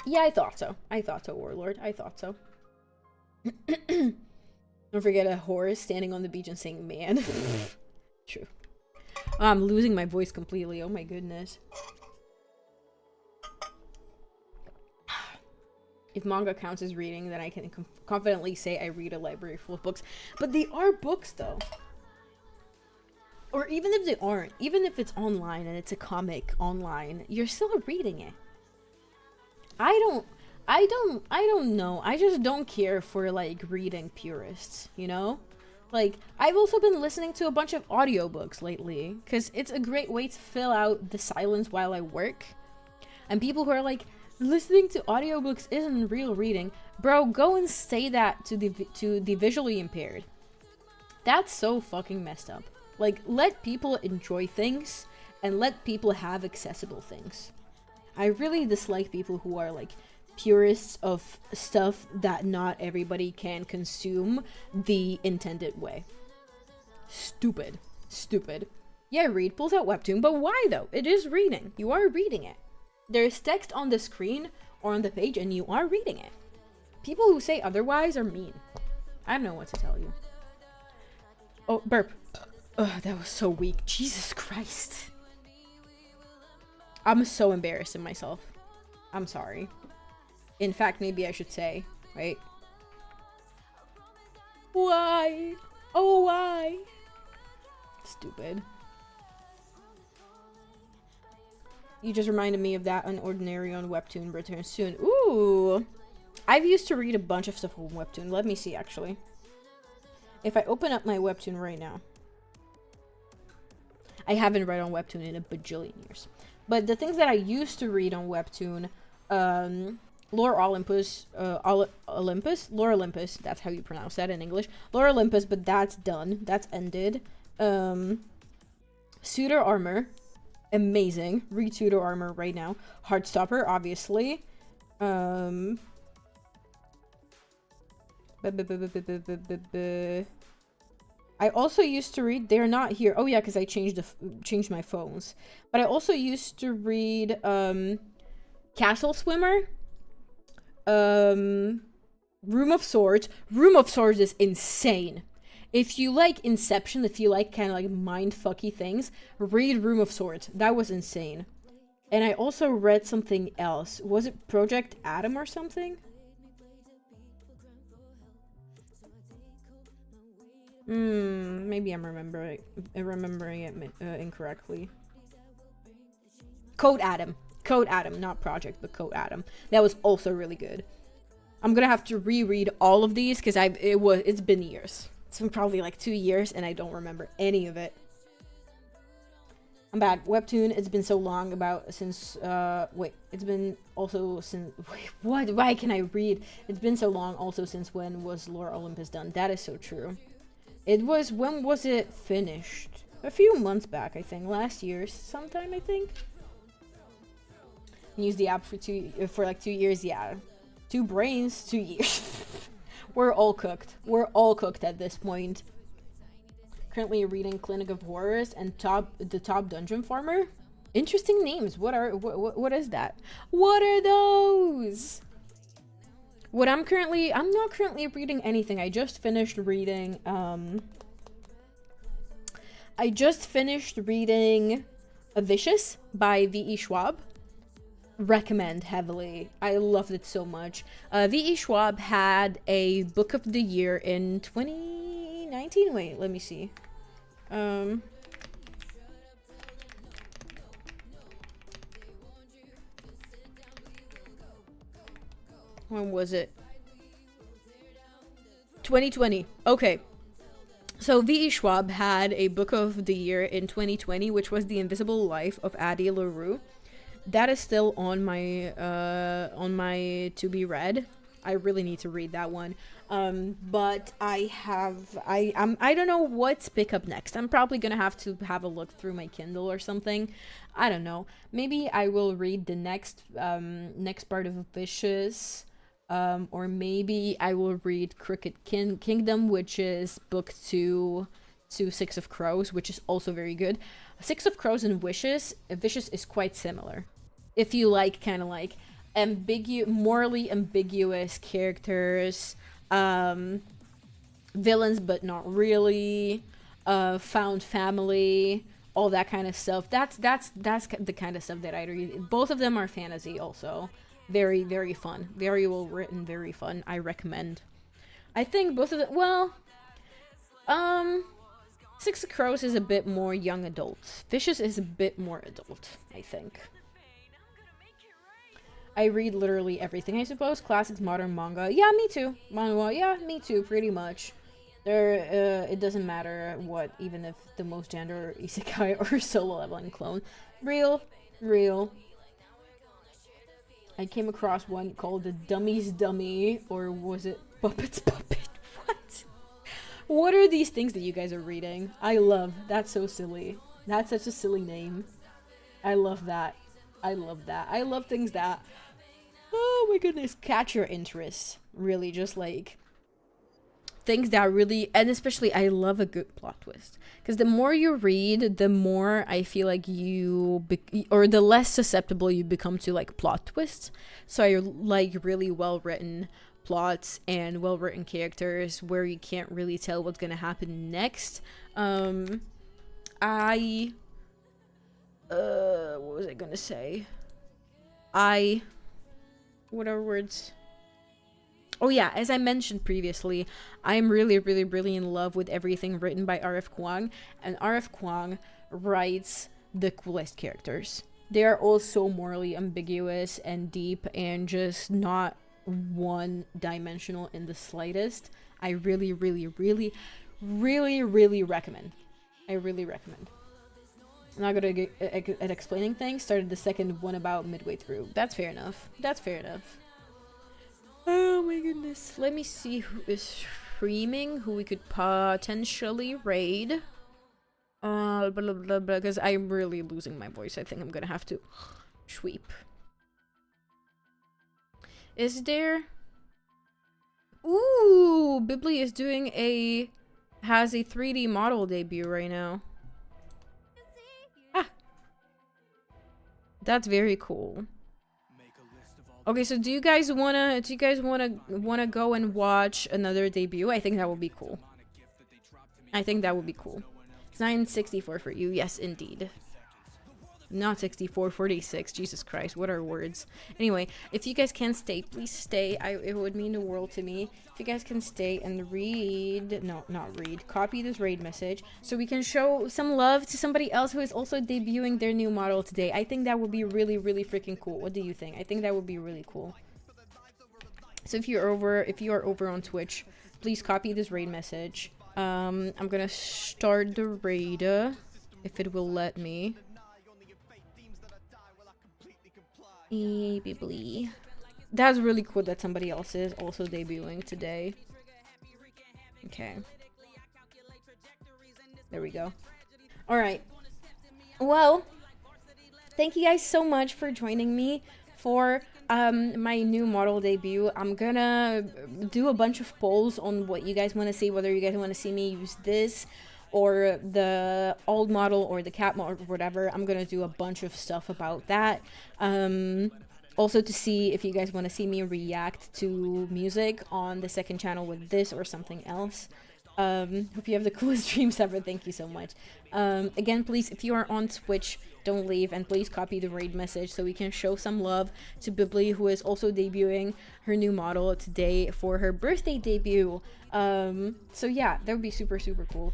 Yeah, I thought so. I thought so, Warlord. I thought so. Don't forget a horse standing on the beach and saying, man. True. Oh, I'm losing my voice completely. Oh my goodness. If manga counts as reading, then I can confidently say I read a library full of books. But they are books, though. Or even if they aren't, even if it's online and it's a comic online, you're still reading it. I don't know. I just don't care for, like, reading purists, you know? Like, I've also been listening to a bunch of audiobooks lately, because it's a great way to fill out the silence while I work. And people who are like, listening to audiobooks isn't real reading. Bro, go and say that to the visually impaired. That's so fucking messed up. Like, let people enjoy things, and let people have accessible things. I really dislike people who are, like, purists of stuff that not everybody can consume the intended way. Stupid. Stupid. Yeah, read pulls out webtoon, but why though? It is reading. You are reading it. There's text on the screen or on the page and you are reading it. People who say otherwise are mean. I don't know what to tell you. Oh, burp. Ugh, that was so weak. Jesus Christ. I'm so embarrassed in myself. I'm sorry. In fact, maybe I should say, right? Why? Oh, why? Stupid. You just reminded me of that Unordinary on Webtoon returns soon. Ooh! I've used to read a bunch of stuff on Webtoon. Let me see, actually. If I open up my Webtoon right now. I haven't read on Webtoon in a bajillion years. But the things that I used to read on Webtoon, Lore Olympus, Lore Olympus, that's how you pronounce that in English. Lore Olympus, but that's done. That's ended. Suitor Armor, amazing. Read Suitor Armor right now. Heartstopper, obviously. I also used to read. They're not here. Oh yeah, because I changed my phones. But I also used to read Castle Swimmer, Room of Swords. Room of Swords is insane. If you like Inception, if you like kind of like mind-fucky things, read Room of Swords. That was insane. And I also read something else. Was it Project Adam or something? Maybe I'm remembering it incorrectly. Code Adam. Code Adam, not Project, but Code Adam. That was also really good. I'm gonna have to reread all of these because it's been years. It's been probably like 2 years and I don't remember any of it. I'm bad. Webtoon, it's been so long it's been also since, what? Why can I read? It's been so long also since when was Lore Olympus done? That is so true. When was it finished? A few months back, I think. Last year sometime, I think. Used the app for like 2 years, yeah. 2 brains, 2 years. We're all cooked. We're all cooked at this point. Currently reading Clinic of Horrors and the Top Dungeon Farmer. Interesting names. What is that? What are those? I'm not currently reading anything. I just finished reading Vicious by V.E. Schwab. Recommend heavily. I loved it so much. V.E. Schwab had a book of the year in 2019. Wait, let me see. When was it? 2020. Okay. So V.E. Schwab had a book of the year in 2020, which was The Invisible Life of Addie LaRue. That is still on my to be read. I really need to read that one. But I don't know what to pick up next. I'm probably gonna have to have a look through my Kindle or something. I don't know. Maybe I will read the next part of Vicious. Or maybe I will read Crooked Kingdom, which is book 2 to Six of Crows, which is also very good. Six of Crows and Vicious is quite similar. If you like kind of like morally ambiguous characters, villains but not really, found family, all that kind of stuff. That's the kind of stuff that I read. Both of them are fantasy also. Very, very fun. Very well written, very fun. I recommend. I think both of them, well, Six of Crows is a bit more young adult. Vicious is a bit more adult, I think. I read literally everything, I suppose. Classics, modern manga. Yeah, me too. Manhwa, yeah, me too, pretty much. It doesn't matter what, even if the most gender isekai or solo leveling clone. Real. I came across one called The Dummy's Dummy, or was it Puppet's Puppet? What? What are these things that you guys are reading? That's so silly. That's such a silly name. I love that. I love things that, oh my goodness, catch your interest. Really, just like things that really, and especially I love a good plot twist. Because the more you read, the more I feel like or the less susceptible you become to like plot twists. So I like really well written plots and well written characters where you can't really tell what's gonna happen next. What was I gonna say? What are words? Oh yeah, as I mentioned previously, I'm really, really, really in love with everything written by R.F. Kuang, and R.F. Kuang writes the coolest characters. They are all so morally ambiguous and deep and just not one-dimensional in the slightest. I really, really, really, really, really recommend. I really recommend. I'm not gonna get at explaining things. Started the second one about midway through. That's fair enough. Oh my goodness. Let me see who is streaming, who we could potentially raid. Blah, blah, blah, blah, because I'm really losing my voice. I think I'm gonna have to sweep. Is there... Ooh! Bibli is doing a has a 3D model debut right now. Ah, that's very cool. Okay, so do you guys wanna go and watch another debut? I think that would be cool. I think that would be cool. It's 964 for you. Yes, indeed. Not 64, 46. Jesus Christ, what are words? Anyway, if you guys can stay, please stay. It would mean the world to me. If you guys can stay and read, no, not read, copy this raid message so we can show some love to somebody else who is also debuting their new model today. I think that would be really, really freaking cool. What do you think? I think that would be really cool. So if you are over on Twitch, please copy this raid message. I'm gonna start the raid if it will let me. That's really cool that somebody else is also debuting today. Okay. There we go. Alright. Well, thank you guys so much for joining me for my new model debut. I'm gonna do a bunch of polls on what you guys want to see, whether you guys want to see me use this or the old model or the cat model or whatever. I'm gonna do a bunch of stuff about that. Also to see if you guys want to see me react to music on the second channel with this or something else. Hope you have the coolest streams ever. Thank you so much. Again, please, if you are on Twitch, don't leave, and please copy the raid message so we can show some love to Bibli, who is also debuting her new model today for her birthday debut. So yeah, that would be super, super cool.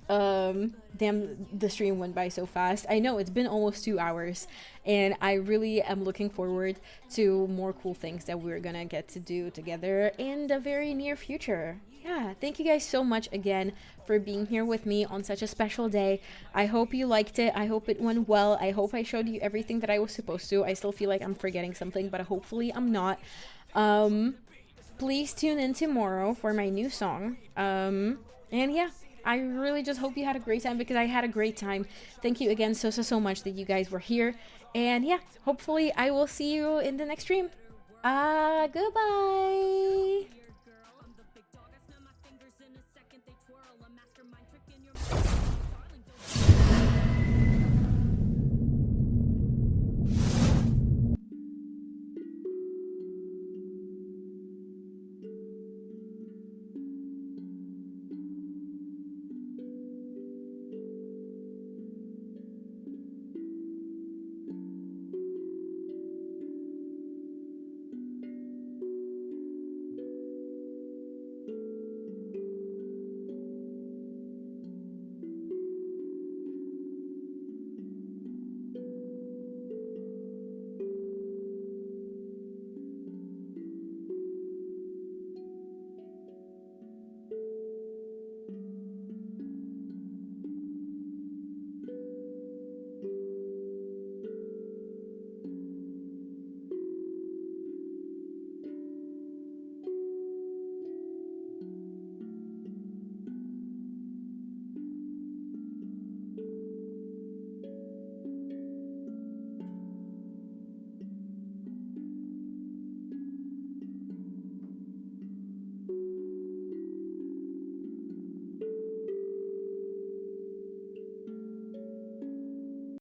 Damn, the stream went by so fast. I know, it's been almost 2 hours, and I really am looking forward to more cool things that we're gonna get to do together in the very near future. Yeah, thank you guys so much again for being here with me on such a special day. I hope you liked it. I hope it went well. I hope I showed you everything that I was supposed to. I still feel like I'm forgetting something, but hopefully I'm not. Please tune in tomorrow for my new song. And yeah, I really just hope you had a great time, because I had a great time. Thank you again so much that you guys were here. And yeah, hopefully I will see you in the next stream. Goodbye.